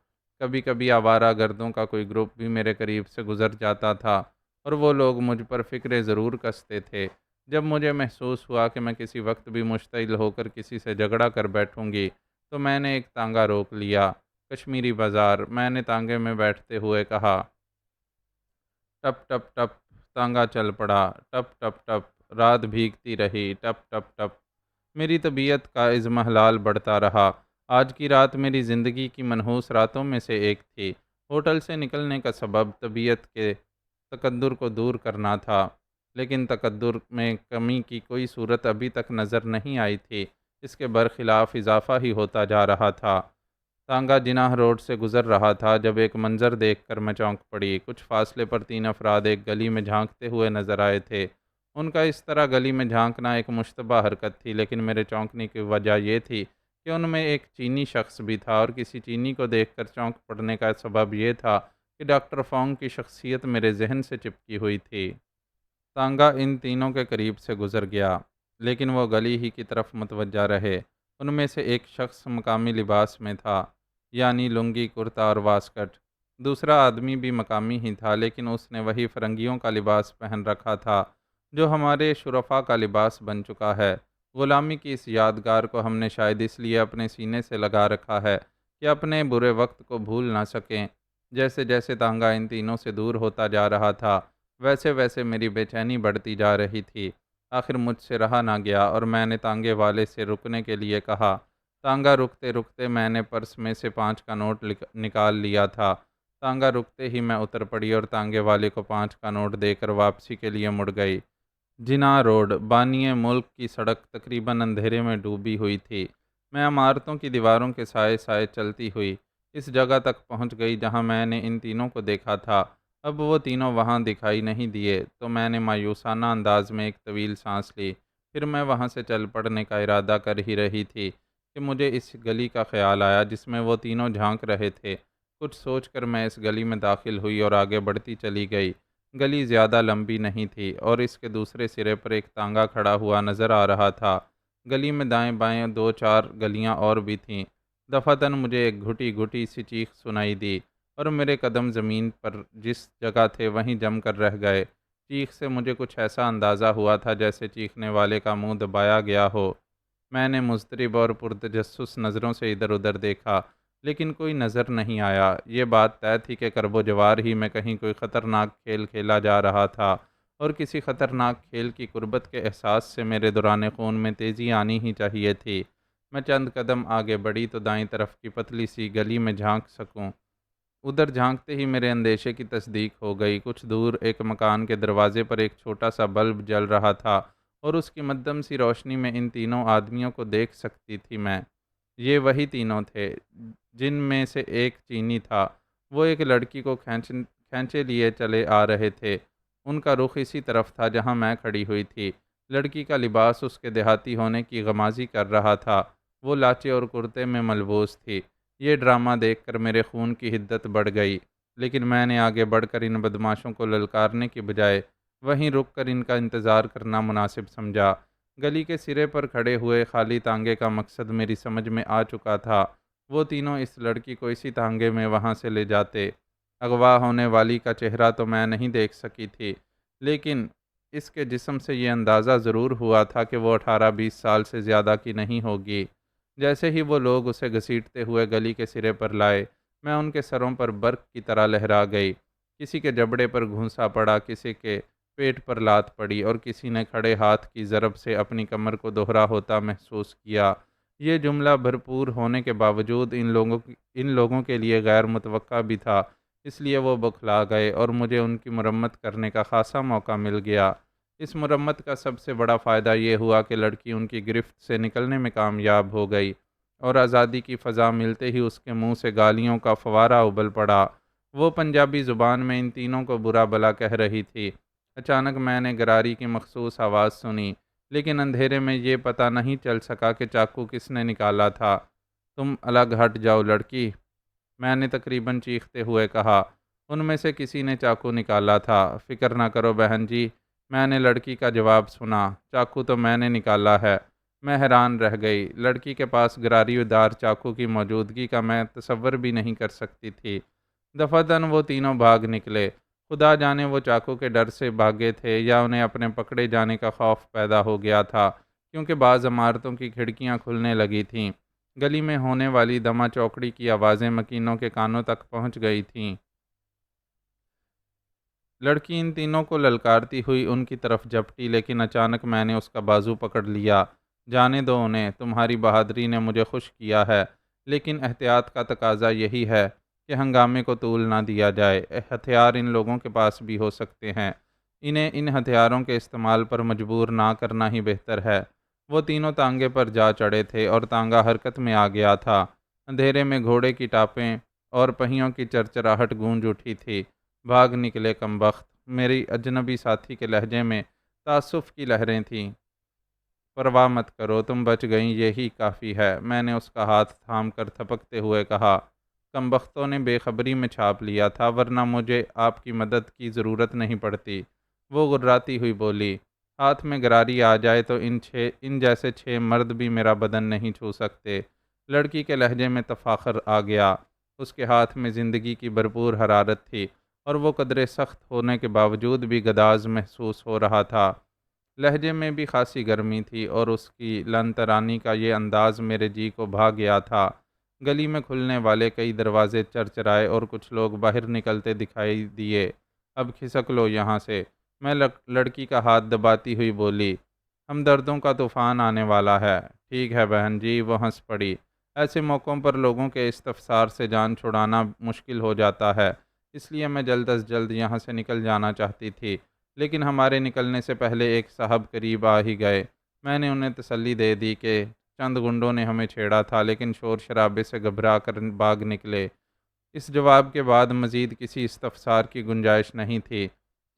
کبھی کبھی آوارہ گردوں کا کوئی گروپ بھی میرے قریب سے گزر جاتا تھا، اور وہ لوگ مجھ پر فکرے ضرور کستے تھے۔ جب مجھے محسوس ہوا کہ میں کسی وقت بھی مشتعل ہو کر کسی سے جھگڑا کر بیٹھوں گی، تو میں نے ایک تانگا روک لیا۔ کشمیری بازار، میں نے تانگے میں بیٹھتے ہوئے کہا۔ ٹپ ٹپ ٹپ تانگا چل پڑا۔ ٹپ ٹپ ٹپ رات بھیگتی رہی۔ ٹپ ٹپ ٹپ میری طبیعت کا اضمحلال بڑھتا رہا۔ آج کی رات میری زندگی کی منحوس راتوں میں سے ایک تھی۔ ہوٹل سے نکلنے کا سبب طبیعت کے تقدر کو دور کرنا تھا، لیکن تقدر میں کمی کی کوئی صورت ابھی تک نظر نہیں آئی تھی۔ اس کے برخلاف اضافہ ہی ہوتا جا رہا تھا۔ تانگا جناح روڈ سے گزر رہا تھا جب ایک منظر دیکھ کر میں چونک پڑی۔ کچھ فاصلے پر 3 افراد ایک گلی میں جھانکتے ہوئے نظر آئے تھے۔ ان کا اس طرح گلی میں جھانکنا ایک مشتبہ حرکت تھی، لیکن میرے چونکنے کی وجہ یہ تھی کہ ان میں ایک چینی شخص بھی تھا، اور کسی چینی کو دیکھ کر چونک پڑنے کا سبب یہ تھا کہ ڈاکٹر فونگ کی شخصیت میرے ذہن سے چپکی ہوئی تھی۔ تانگا ان تینوں کے قریب سے گزر گیا، لیکن وہ گلی ہی کی طرف متوجہ رہے۔ ان میں سے ایک شخص مقامی لباس میں تھا، یعنی لنگی، کرتا اور واسکٹ۔ دوسرا آدمی بھی مقامی ہی تھا، لیکن اس نے وہی فرنگیوں کا لباس پہن رکھا تھا جو ہمارے شرفا کا لباس بن چکا ہے۔ غلامی کی اس یادگار کو ہم نے شاید اس لیے اپنے سینے سے لگا رکھا ہے کہ اپنے برے وقت کو بھول نہ سکیں۔ جیسے جیسے تانگا ان تینوں سے دور ہوتا جا رہا تھا، ویسے ویسے میری بے چینی بڑھتی جا رہی تھی۔ آخر مجھ سے رہا نہ گیا اور میں نے تانگے والے سے رکنے کے لیے کہا۔ تانگا رکتے رکتے میں نے پرس میں سے 5 کا نوٹ نکال لیا تھا۔ تانگا رکتے ہی میں اتر پڑی اور تانگے والے کو 5 کا نوٹ دے کر واپسی کے لیے مڑ گئی۔ جناح روڈ، بانی ملک کی سڑک، تقریباً اندھیرے میں ڈوبی ہوئی تھی۔ میں عمارتوں کی دیواروں کے سائے سائے چلتی ہوئی اس جگہ تک پہنچ گئی جہاں میں نے ان تینوں کو دیکھا تھا۔ اب وہ تینوں وہاں دکھائی نہیں دیے تو میں نے مایوسانہ انداز میں ایک طویل سانس لی۔ پھر میں وہاں سے چل پڑنے کا ارادہ کر ہی رہی تھی کہ مجھے اس گلی کا خیال آیا جس میں وہ تینوں جھانک رہے تھے۔ کچھ سوچ کر میں اس گلی میں داخل ہوئی اور آگے بڑھتی چلی گئی۔ گلی زیادہ لمبی نہیں تھی اور اس کے دوسرے سرے پر ایک تانگا کھڑا ہوا نظر آ رہا تھا۔ گلی میں دائیں بائیں 2-4 گلیاں اور بھی تھیں۔ دفعتاً مجھے ایک گھٹی گھٹی سی چیخ سنائی دی اور میرے قدم زمین پر جس جگہ تھے وہیں جم کر رہ گئے۔ چیخ سے مجھے کچھ ایسا اندازہ ہوا تھا جیسے چیخنے والے کا منہ دبایا گیا ہو۔ میں نے مضطرب اور پرتجسس نظروں سے ادھر ادھر دیکھا، لیکن کوئی نظر نہیں آیا۔ یہ بات طے تھی کہ کرب و جوار ہی میں کہیں کوئی خطرناک کھیل کھیلا جا رہا تھا، اور کسی خطرناک کھیل کی قربت کے احساس سے میرے دوران خون میں تیزی آنی ہی چاہیے تھی۔ میں چند قدم آگے بڑھی تو دائیں طرف کی پتلی سی گلی میں جھانک سکوں۔ ادھر جھانکتے ہی میرے اندیشے کی تصدیق ہو گئی۔ کچھ دور ایک مکان کے دروازے پر ایک چھوٹا سا بلب جل رہا تھا اور اس کی مدھم سی روشنی میں ان تینوں آدمیوں کو دیکھ سکتی تھی میں۔ یہ وہی تینوں تھے جن میں سے ایک چینی تھا۔ وہ ایک لڑکی کو کھینچے لیے چلے آ رہے تھے۔ ان کا رخ اسی طرف تھا جہاں میں کھڑی ہوئی تھی۔ لڑکی کا لباس اس کے دیہاتی ہونے کی غمازی کر رہا تھا۔ وہ لاچے اور کرتے میں ملبوس تھی۔ یہ ڈرامہ دیکھ کر میرے خون کی حدت بڑھ گئی، لیکن میں نے آگے بڑھ کر ان بدماشوں کو للکارنے کی بجائے وہیں رک کر ان کا انتظار کرنا مناسب سمجھا۔ گلی کے سرے پر کھڑے ہوئے خالی تانگے کا مقصد میری سمجھ میں آ چکا تھا۔ وہ تینوں اس لڑکی کو اسی تانگے میں وہاں سے لے جاتے۔ اغوا ہونے والی کا چہرہ تو میں نہیں دیکھ سکی تھی، لیکن اس کے جسم سے یہ اندازہ ضرور ہوا تھا کہ وہ 18-20 سال سے زیادہ کی نہیں ہوگی۔ جیسے ہی وہ لوگ اسے گھسیٹتے ہوئے گلی کے سرے پر لائے، میں ان کے سروں پر برق کی طرح لہرا گئی۔ کسی کے جبڑے پر گھونسا پڑا، کسی کے پیٹ پر لات پڑی اور کسی نے کھڑے ہاتھ کی ضرب سے اپنی کمر کو دوہرا ہوتا محسوس کیا۔ یہ جملہ بھرپور ہونے کے باوجود ان لوگوں کے لیے غیر متوقع بھی تھا، اس لیے وہ بوکھلا گئے اور مجھے ان کی مرمت کرنے کا خاصا موقع مل گیا۔ اس مرمت کا سب سے بڑا فائدہ یہ ہوا کہ لڑکی ان کی گرفت سے نکلنے میں کامیاب ہو گئی اور آزادی کی فضا ملتے ہی اس کے منہ سے گالیوں کا فوارہ ابل پڑا۔ وہ پنجابی زبان میں ان تینوں کو برا بھلا کہہ رہی تھی۔ اچانک میں نے گراری کی مخصوص آواز سنی، لیکن اندھیرے میں یہ پتہ نہیں چل سکا کہ چاقو کس نے نکالا تھا۔ تم الگ ہٹ جاؤ لڑکی، میں نے تقریباً چیختے ہوئے کہا۔ ان میں سے کسی نے چاقو نکالا تھا۔ فکر نہ کرو بہن جی، میں نے لڑکی کا جواب سنا۔ چاقو تو میں نے نکالا ہے۔ میں حیران رہ گئی۔ لڑکی کے پاس گراری دار چاقو کی موجودگی کا میں تصور بھی نہیں کر سکتی تھی۔ دفعتاً وہ تینوں بھاگ نکلے۔ خدا جانے وہ چاقو کے ڈر سے بھاگے تھے یا انہیں اپنے پکڑے جانے کا خوف پیدا ہو گیا تھا، کیونکہ بعض عمارتوں کی کھڑکیاں کھلنے لگی تھیں۔ گلی میں ہونے والی دما چوکڑی کی آوازیں مکینوں کے کانوں تک پہنچ گئی تھیں۔ لڑکی ان تینوں کو للکارتی ہوئی ان کی طرف جھپٹی، لیکن اچانک میں نے اس کا بازو پکڑ لیا۔ جانے دو انہیں، تمہاری بہادری نے مجھے خوش کیا ہے، لیکن احتیاط کا تقاضا یہی ہے کہ ہنگامے کو طول نہ دیا جائے۔ ہتھیار ان لوگوں کے پاس بھی ہو سکتے ہیں، انہیں ان ہتھیاروں کے استعمال پر مجبور نہ کرنا ہی بہتر ہے۔ وہ تینوں تانگے پر جا چڑھے تھے اور تانگا حرکت میں آ گیا تھا۔ اندھیرے میں گھوڑے کی ٹاپیں اور پہیوں کی چرچراہٹ گونج اٹھی تھی۔ بھاگ نکلے کمبخت، میری اجنبی ساتھی کے لہجے میں تاسف کی لہریں تھیں۔ پرواہ مت کرو، تم بچ گئیں، یہی کافی ہے، میں نے اس کا ہاتھ تھام کر تھپکتے ہوئے کہا۔ کمبختوں نے بے خبری میں چھاپ لیا تھا، ورنہ مجھے آپ کی مدد کی ضرورت نہیں پڑتی۔ وہ غراتی ہوئی بولی، ہاتھ میں گراری آ جائے تو ان جیسے 6 مرد بھی میرا بدن نہیں چھو سکتے۔ لڑکی کے لہجے میں تفاخر آ گیا۔ اس کے ہاتھ میں زندگی کی بھرپور حرارت تھی، اور وہ قدرے سخت ہونے کے باوجود بھی گداز محسوس ہو رہا تھا۔ لہجے میں بھی خاصی گرمی تھی، اور اس کی لن ترانی کا یہ انداز میرے جی کو بھا گیا تھا۔ گلی میں کھلنے والے کئی دروازے چرچرائے اور کچھ لوگ باہر نکلتے دکھائی دیے۔ اب کھسک لو یہاں سے، میں لڑکی کا ہاتھ دباتی ہوئی بولی۔ ہمدردوں کا طوفان آنے والا ہے۔ ٹھیک ہے بہن جی، وہ ہنس پڑی۔ ایسے موقعوں پر لوگوں کے استفسار سے جان چھڑانا مشکل ہو جاتا ہے، اس لیے میں جلد از جلد یہاں سے نکل جانا چاہتی تھی، لیکن ہمارے نکلنے سے پہلے ایک صاحب قریب آ ہی گئے۔ میں نے انہیں تسلی دے دی کہ چند گنڈوں نے ہمیں چھیڑا تھا، لیکن شور شرابے سے گھبرا کر بھاگ نکلے۔ اس جواب کے بعد مزید کسی استفسار کی گنجائش نہیں تھی۔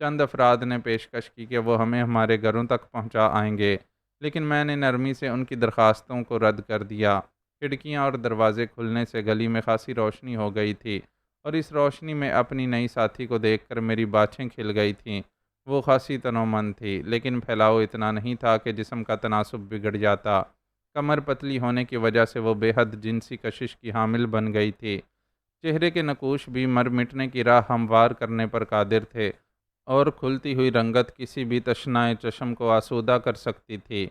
چند افراد نے پیشکش کی کہ وہ ہمیں ہمارے گھروں تک پہنچا آئیں گے، لیکن میں نے نرمی سے ان کی درخواستوں کو رد کر دیا۔ کھڑکیاں اور دروازے کھلنے سے گلی میں خاصی روشنی ہو گئی تھی، اور اس روشنی میں اپنی نئی ساتھی کو دیکھ کر میری باچھیں کھل گئی تھیں۔ وہ خاصی تنومند تھی، لیکن پھیلاؤ اتنا نہیں تھا کہ جسم کا تناسب بگڑ جاتا۔ کمر پتلی ہونے کی وجہ سے وہ بے حد جنسی کشش کی حامل بن گئی تھی۔ چہرے کے نقوش بھی مر مٹنے کی راہ ہموار کرنے پر قادر تھے، اور کھلتی ہوئی رنگت کسی بھی تشنائے چشم کو آسودہ کر سکتی تھی۔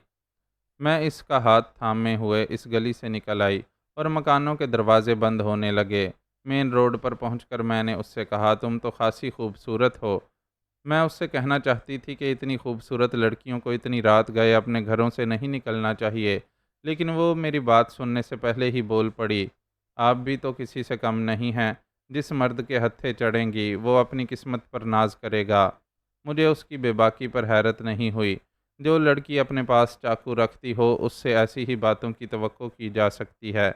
میں اس کا ہاتھ تھامے ہوئے اس گلی سے نکل آئی، اور مکانوں کے دروازے بند ہونے لگے۔ مین روڈ پر پہنچ کر میں نے اس سے کہا، تم تو خاصی خوبصورت ہو۔ میں اس سے کہنا چاہتی تھی کہ اتنی خوبصورت لڑکیوں کو اتنی رات گئے اپنے گھروں سے نہیں نکلنا چاہیے، لیکن وہ میری بات سننے سے پہلے ہی بول پڑی، آپ بھی تو کسی سے کم نہیں ہیں۔ جس مرد کے ہتھے چڑھیں گی وہ اپنی قسمت پر ناز کرے گا۔ مجھے اس کی بے باکی پر حیرت نہیں ہوئی۔ جو لڑکی اپنے پاس چاقو رکھتی ہو، اس سے ایسی ہی باتوں کی توقع کی جا سکتی ہے۔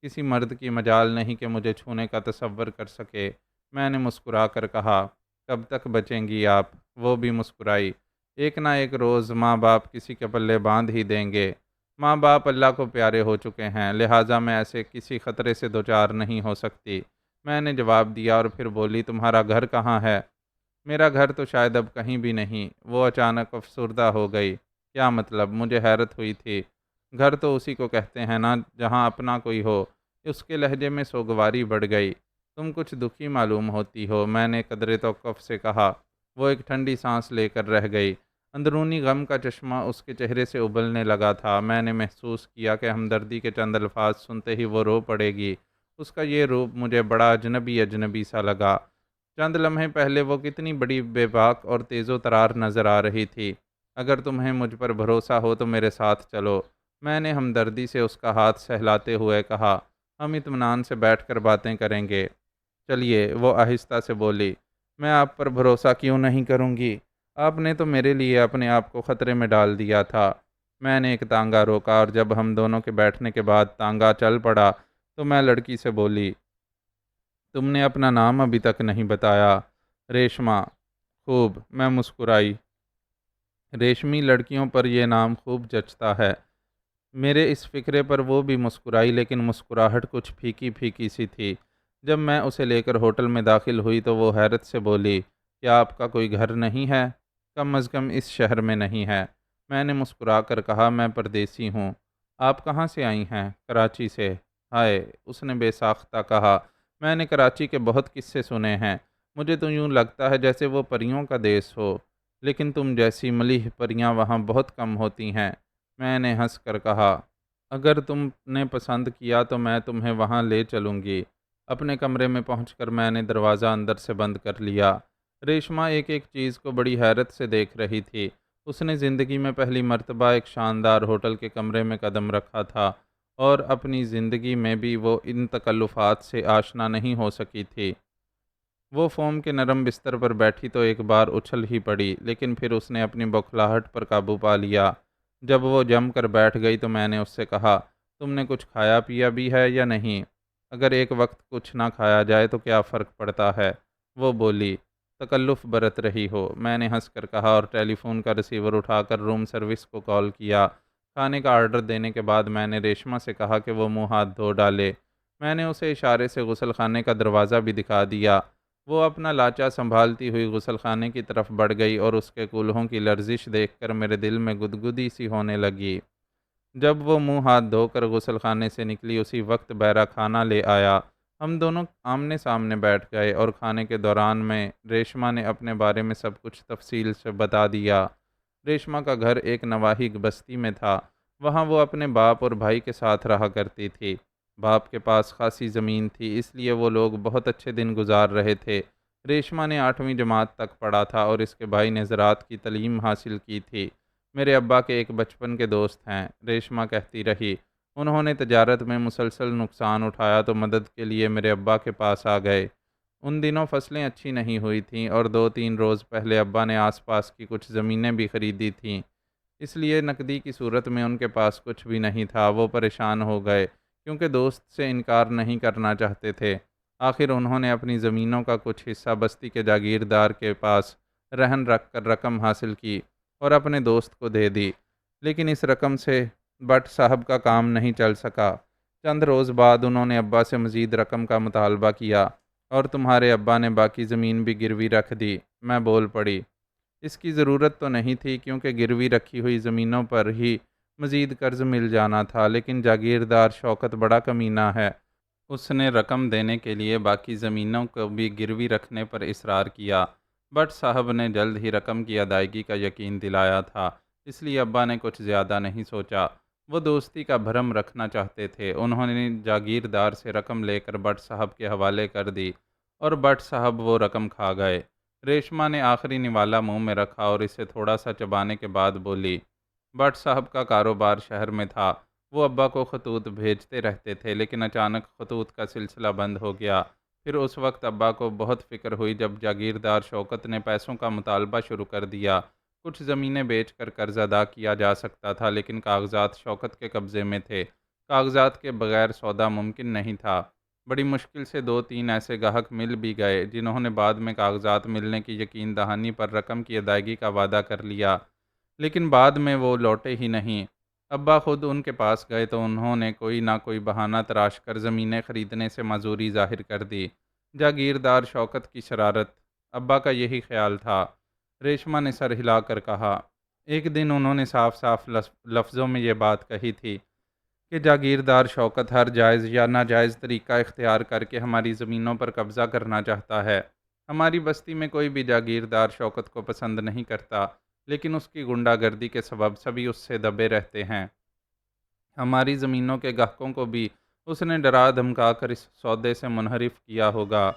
کسی مرد کی مجال نہیں کہ مجھے چھونے کا تصور کر سکے۔ میں نے مسکرا کر کہا، کب تک بچیں گی آپ؟ وہ بھی مسکرائی۔ ایک نہ ایک روز ماں باپ کسی کے پلے باندھ ہی دیں گے۔ ماں باپ اللہ کو پیارے ہو چکے ہیں، لہٰذا میں ایسے کسی خطرے سے دوچار نہیں ہو سکتی۔ میں نے جواب دیا، اور پھر بولی، تمہارا گھر کہاں ہے؟ میرا گھر تو شاید اب کہیں بھی نہیں۔ وہ اچانک افسردہ ہو گئی۔ کیا مطلب؟ مجھے حیرت ہوئی تھی۔ گھر تو اسی کو کہتے ہیں نا جہاں اپنا کوئی ہو۔ اس کے لہجے میں سوگواری بڑھ گئی۔ تم کچھ دکھی معلوم ہوتی ہو، میں نے قدرے توقف سے کہا۔ وہ ایک ٹھنڈی سانس لے کر رہ گئی۔ اندرونی غم کا چشمہ اس کے چہرے سے ابلنے لگا تھا۔ میں نے محسوس کیا کہ ہمدردی کے چند الفاظ سنتے ہی وہ رو پڑے گی۔ اس کا یہ روپ مجھے بڑا اجنبی اجنبی سا لگا۔ چند لمحے پہلے وہ کتنی بڑی بے باک اور تیز و ترار نظر آ رہی تھی۔ اگر تمہیں مجھ پر بھروسہ ہو تو میرے ساتھ چلو، میں نے ہمدردی سے اس کا ہاتھ سہلاتے ہوئے کہا۔ ہم اطمینان سے بیٹھ کر باتیں کریں گے۔ چلیے، وہ آہستہ سے بولی۔ میں آپ پر بھروسہ کیوں نہیں کروں گی؟ آپ نے تو میرے لیے اپنے آپ کو خطرے میں ڈال دیا تھا۔ میں نے ایک تانگا روکا، اور جب ہم دونوں کے بیٹھنے کے بعد تانگا چل پڑا تو میں لڑکی سے بولی، تم نے اپنا نام ابھی تک نہیں بتایا۔ ریشما۔ خوب، میں مسکرائی۔ ریشمی لڑکیوں پر یہ نام خوب جچتا ہے۔ میرے اس فکرے پر وہ بھی مسکرائی، لیکن مسکراہٹ کچھ پھیکی پھیکی سی تھی۔ جب میں اسے لے کر ہوٹل میں داخل ہوئی تو وہ حیرت سے بولی، کیا آپ کا کوئی گھر نہیں ہے؟ کم از کم اس شہر میں نہیں ہے۔ میں نے مسکرا کر کہا، میں پردیسی ہوں۔ آپ کہاں سے آئی ہیں؟ کراچی سے۔ ہائے، اس نے بے ساختہ کہا، میں نے کراچی کے بہت قصے سنے ہیں۔ مجھے تو یوں لگتا ہے جیسے وہ پریوں کا دیس ہو، لیکن تم جیسی ملیح پریاں وہاں بہت کم ہوتی ہیں۔ میں نے ہنس کر کہا، اگر تم نے پسند کیا تو میں تمہیں وہاں لے چلوں گی۔ اپنے کمرے میں پہنچ کر میں نے دروازہ اندر سے بند کر لیا۔ ریشما ایک ایک چیز کو بڑی حیرت سے دیکھ رہی تھی۔ اس نے زندگی میں پہلی مرتبہ ایک شاندار ہوٹل کے کمرے میں قدم رکھا تھا، اور اپنی زندگی میں بھی وہ ان تکلفات سے آشنا نہیں ہو سکی تھی۔ وہ فوم کے نرم بستر پر بیٹھی تو ایک بار اچھل ہی پڑی، لیکن پھر اس نے اپنی بوکھلاہٹ پر قابو پا لیا۔ جب وہ جم کر بیٹھ گئی تو میں نے اس سے کہا، تم نے کچھ کھایا پیا بھی ہے یا نہیں؟ اگر ایک وقت کچھ نہ کھایا جائے تو کیا فرق پڑتا ہے؟ وہ بولی، تکلف برت رہی ہو۔ میں نے ہنس کر کہا، اور ٹیلی فون کا ریسیور اٹھا کر روم سروس کو کال کیا۔ کھانے کا آرڈر دینے کے بعد میں نے ریشما سے کہا کہ وہ منہ ہاتھ دھو ڈالے۔ میں نے اسے اشارے سے غسل خانے کا دروازہ بھی دکھا دیا۔ وہ اپنا لانچا سنبھالتی ہوئی غسل خانے کی طرف بڑھ گئی اور اس کے کولہوں کی لرزش دیکھ کر میرے دل میں گدگدی سی ہونے لگی۔ جب وہ منہ ہاتھ دھو کر غسل خانے سے نکلی اسی وقت بیرا کھانا لے آیا۔ ہم دونوں آمنے سامنے بیٹھ گئے اور کھانے کے دوران میں ریشما نے اپنے بارے میں سب کچھ تفصیل سے بتا دیا۔ ریشما کا گھر ایک نواحی بستی میں تھا۔ وہاں وہ اپنے باپ اور بھائی کے ساتھ رہا کرتی تھی۔ باپ کے پاس خاصی زمین تھی، اس لیے وہ لوگ بہت اچھے دن گزار رہے تھے۔ ریشما نے 8ویں جماعت تک پڑھا تھا اور اس کے بھائی نے زراعت کی تعلیم حاصل کی تھی۔ میرے ابا کے ایک بچپن کے دوست ہیں، ریشما کہتی رہی۔ انہوں نے تجارت میں مسلسل نقصان اٹھایا تو مدد کے لیے میرے ابا کے پاس آ گئے۔ ان دنوں فصلیں اچھی نہیں ہوئی تھیں اور 2-3 روز پہلے ابا نے آس پاس کی کچھ زمینیں بھی خریدی تھیں، اس لیے نقدی کی صورت میں ان کے پاس کچھ بھی نہیں تھا۔ وہ پریشان ہو گئے کیونکہ دوست سے انکار نہیں کرنا چاہتے تھے۔ آخر انہوں نے اپنی زمینوں کا کچھ حصہ بستی کے جاگیردار کے پاس رہن رکھ کر رقم حاصل کی اور اپنے دوست کو دے دی، لیکن اس رقم سے بٹ صاحب کا کام نہیں چل سکا۔ چند روز بعد انہوں نے ابا سے مزید رقم کا مطالبہ کیا اور تمہارے ابا نے باقی زمین بھی گروی رکھ دی۔ میں بول پڑی، اس کی ضرورت تو نہیں تھی کیونکہ گروی رکھی ہوئی زمینوں پر ہی مزید قرض مل جانا تھا، لیکن جاگیردار شوکت بڑا کمینہ ہے۔ اس نے رقم دینے کے لیے باقی زمینوں کو بھی گروی رکھنے پر اصرار کیا۔ بٹ صاحب نے جلد ہی رقم کی ادائیگی کا یقین دلایا تھا، اس لیے ابا نے کچھ زیادہ نہیں سوچا۔ وہ دوستی کا بھرم رکھنا چاہتے تھے۔ انہوں نے جاگیردار سے رقم لے کر بٹ صاحب کے حوالے کر دی اور بٹ صاحب وہ رقم کھا گئے۔ ریشما نے آخری نوالا منہ میں رکھا اور اسے تھوڑا سا چبانے کے بعد بولی، بٹ صاحب کا کاروبار شہر میں تھا۔ وہ ابا کو خطوط بھیجتے رہتے تھے، لیکن اچانک خطوط کا سلسلہ بند ہو گیا۔ پھر اس وقت ابا کو بہت فکر ہوئی جب جاگیردار شوکت نے پیسوں کا مطالبہ شروع کر دیا۔ کچھ زمینیں بیچ کر قرض ادا کیا جا سکتا تھا، لیکن کاغذات شوکت کے قبضے میں تھے۔ کاغذات کے بغیر سودا ممکن نہیں تھا۔ بڑی مشکل سے 2-3 ایسے گاہک مل بھی گئے جنہوں نے بعد میں کاغذات ملنے کی یقین دہانی پر رقم کی ادائیگی کا وعدہ کر لیا، لیکن بعد میں وہ لوٹے ہی نہیں۔ ابا خود ان کے پاس گئے تو انہوں نے کوئی نہ کوئی بہانہ تراش کر زمینیں خریدنے سے معذوری ظاہر کر دی۔ جاگیردار شوکت کی شرارت، ابا کا یہی خیال تھا۔ ریشما نے سر ہلا کر کہا، ایک دن انہوں نے صاف صاف لفظوں میں یہ بات کہی تھی کہ جاگیردار شوکت ہر جائز یا ناجائز طریقہ اختیار کر کے ہماری زمینوں پر قبضہ کرنا چاہتا ہے۔ ہماری بستی میں کوئی بھی جاگیردار شوکت کو پسند نہیں کرتا، لیکن اس کی غنڈہ گردی کے سبب سبھی اس سے دبے رہتے ہیں۔ ہماری زمینوں کے گاہکوں کو بھی اس نے ڈرا دھمکا کر اس سودے سے منحرف کیا ہوگا۔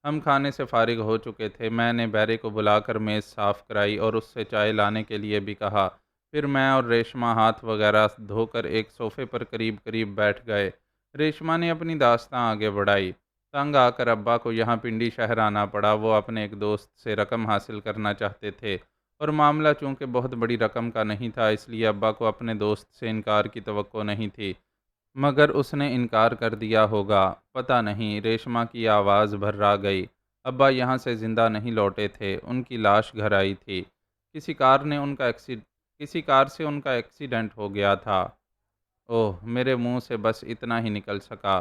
ہم کھانے سے فارغ ہو چکے تھے۔ میں نے بیرے کو بلا کر میز صاف کرائی اور اس سے چائے لانے کے لیے بھی کہا۔ پھر میں اور ریشما ہاتھ وغیرہ دھو کر ایک صوفے پر قریب قریب بیٹھ گئے۔ ریشما نے اپنی داستان آگے بڑھائی۔ تنگ آ کر ابا کو یہاں پنڈی شہر آنا پڑا۔ وہ اپنے ایک دوست سے رقم حاصل کرنا چاہتے تھے اور معاملہ چونکہ بہت بڑی رقم کا نہیں تھا، اس لیے ابا کو اپنے دوست سے انکار کی توقع نہیں تھی، مگر اس نے انکار کر دیا ہوگا۔ پتہ نہیں، ریشما کی آواز بھرا گئی۔ ابا یہاں سے زندہ نہیں لوٹے تھے، ان کی لاش گھر آئی تھی۔ کسی کار سے ان کا ایکسیڈنٹ ہو گیا تھا۔ اوہ، میرے منہ سے بس اتنا ہی نکل سکا۔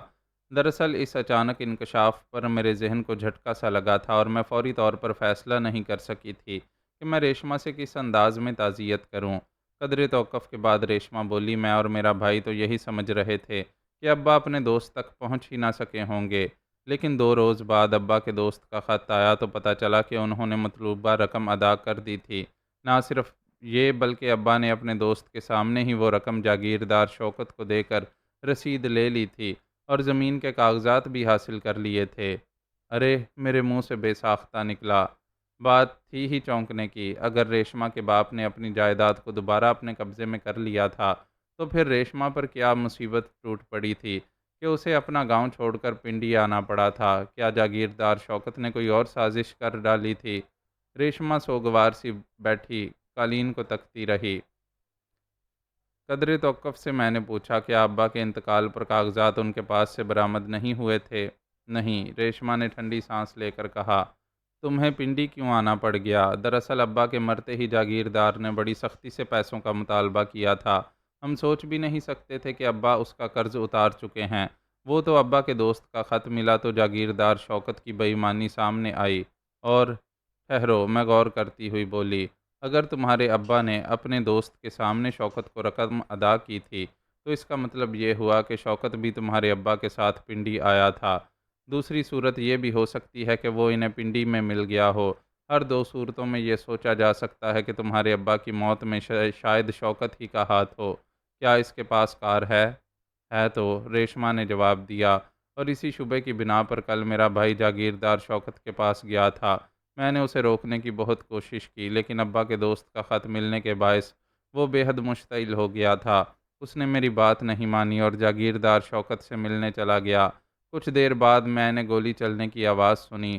دراصل اس اچانک انکشاف پر میرے ذہن کو جھٹکا سا لگا تھا اور میں فوری طور پر فیصلہ نہیں کر سکی تھی کہ میں ریشما سے کس انداز میں تعزیت کروں۔ قدرے توقف کے بعد ریشما بولی، میں اور میرا بھائی تو یہی سمجھ رہے تھے کہ ابا اپنے دوست تک پہنچ ہی نہ سکے ہوں گے، لیکن 2 روز بعد ابا کے دوست کا خط آیا تو پتہ چلا کہ انہوں نے مطلوبہ رقم ادا کر دی تھی۔ نہ صرف یہ بلکہ ابا نے اپنے دوست کے سامنے ہی وہ رقم جاگیردار شوکت کو دے کر رسید لے لی تھی اور زمین کے کاغذات بھی حاصل کر لیے تھے۔ ارے، میرے منہ سے بے ساختہ نکلا۔ بات تھی ہی چونکنے کی۔ اگر ریشما کے باپ نے اپنی جائیداد کو دوبارہ اپنے قبضے میں کر لیا تھا تو پھر ریشما پر کیا مصیبت ٹوٹ پڑی تھی کہ اسے اپنا گاؤں چھوڑ کر پنڈی آنا پڑا تھا؟ کیا جاگیردار شوکت نے کوئی اور سازش کر ڈالی تھی؟ ریشما سوگوار سی بیٹھی قالین کو تکتی رہی۔ قدرے توقف سے میں نے پوچھا، کیا ابا کے انتقال پر کاغذات ان کے پاس سے برآمد نہیں ہوئے تھے؟ نہیں، ریشما نے ٹھنڈی سانس لے کر کہا۔ تمہیں پنڈی کیوں آنا پڑ گیا؟ دراصل ابا کے مرتے ہی جاگیردار نے بڑی سختی سے پیسوں کا مطالبہ کیا تھا۔ ہم سوچ بھی نہیں سکتے تھے کہ ابا اس کا قرض اتار چکے ہیں۔ وہ تو ابا کے دوست کا خط ملا تو جاگیردار شوکت کی بے ایمانی سامنے آئی، اور ٹھہرو، میں غور کرتی ہوئی بولی، اگر تمہارے ابا نے اپنے دوست کے سامنے شوکت کو رقم ادا کی تھی تو اس کا مطلب یہ ہوا کہ شوکت بھی تمہارے ابا کے ساتھ پنڈی آیا تھا۔ دوسری صورت یہ بھی ہو سکتی ہے کہ وہ انہیں پنڈی میں مل گیا ہو۔ ہر دو صورتوں میں یہ سوچا جا سکتا ہے کہ تمہارے ابا کی موت میں شاید شوکت ہی کا ہاتھ ہو۔ کیا اس کے پاس کار ہے؟ ہے تو، ریشما نے جواب دیا، اور اسی شبے کی بنا پر کل میرا بھائی جاگیردار شوکت کے پاس گیا تھا۔ میں نے اسے روکنے کی بہت کوشش کی، لیکن ابا کے دوست کا خط ملنے کے باعث وہ بے حد مشتعل ہو گیا تھا۔ اس نے میری بات نہیں مانی اور جاگیردار شوکت سے ملنے چلا گیا۔ کچھ دیر بعد میں نے گولی چلنے کی آواز سنی،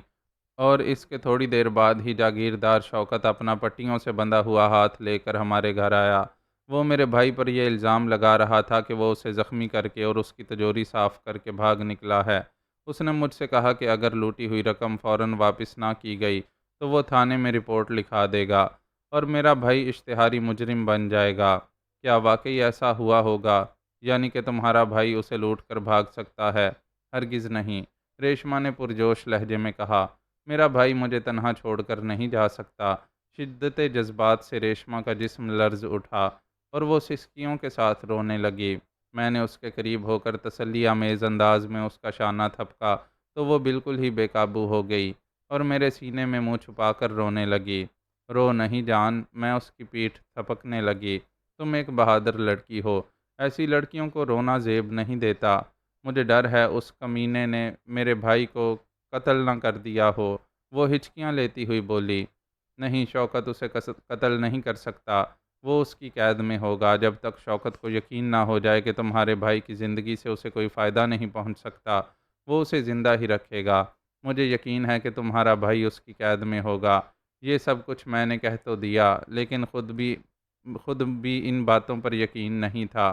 اور اس کے تھوڑی دیر بعد ہی جاگیردار شوکت اپنا پٹیوں سے بندھا ہوا ہاتھ لے کر ہمارے گھر آیا۔ وہ میرے بھائی پر یہ الزام لگا رہا تھا کہ وہ اسے زخمی کر کے اور اس کی تجوری صاف کر کے بھاگ نکلا ہے۔ اس نے مجھ سے کہا کہ اگر لوٹی ہوئی رقم فوراً واپس نہ کی گئی تو وہ تھانے میں رپورٹ لکھا دے گا اور میرا بھائی اشتہاری مجرم بن جائے گا۔ کیا واقعی ایسا ہوا ہوگا؟ یعنی کہ تمہارا بھائی اسے لوٹ کر بھاگ سکتا ہے؟ ہرگز نہیں، ریشما نے پرجوش لہجے میں کہا۔ میرا بھائی مجھے تنہا چھوڑ کر نہیں جا سکتا۔ شدت جذبات سے ریشما کا جسم لرز اٹھا اور وہ سسکیوں کے ساتھ رونے لگی۔ میں نے اس کے قریب ہو کر تسلی آمیز انداز میں اس کا شانہ تھپکا تو وہ بالکل ہی بے قابو ہو گئی اور میرے سینے میں منہ چھپا کر رونے لگی۔ رو نہیں جان، میں اس کی پیٹھ تھپکنے لگی۔ تم ایک بہادر لڑکی ہو، ایسی لڑکیوں کو رونا زیب نہیں دیتا۔ مجھے ڈر ہے اس کمینے نے میرے بھائی کو قتل نہ کر دیا ہو۔ وہ ہچکیاں لیتی ہوئی بولی، نہیں، شوکت اسے قتل نہیں کر سکتا، وہ اس کی قید میں ہوگا۔ جب تک شوکت کو یقین نہ ہو جائے کہ تمہارے بھائی کی زندگی سے اسے کوئی فائدہ نہیں پہنچ سکتا، وہ اسے زندہ ہی رکھے گا۔ مجھے یقین ہے کہ تمہارا بھائی اس کی قید میں ہوگا۔ یہ سب کچھ میں نے کہہ تو دیا، لیکن خود بھی ان باتوں پر یقین نہیں تھا۔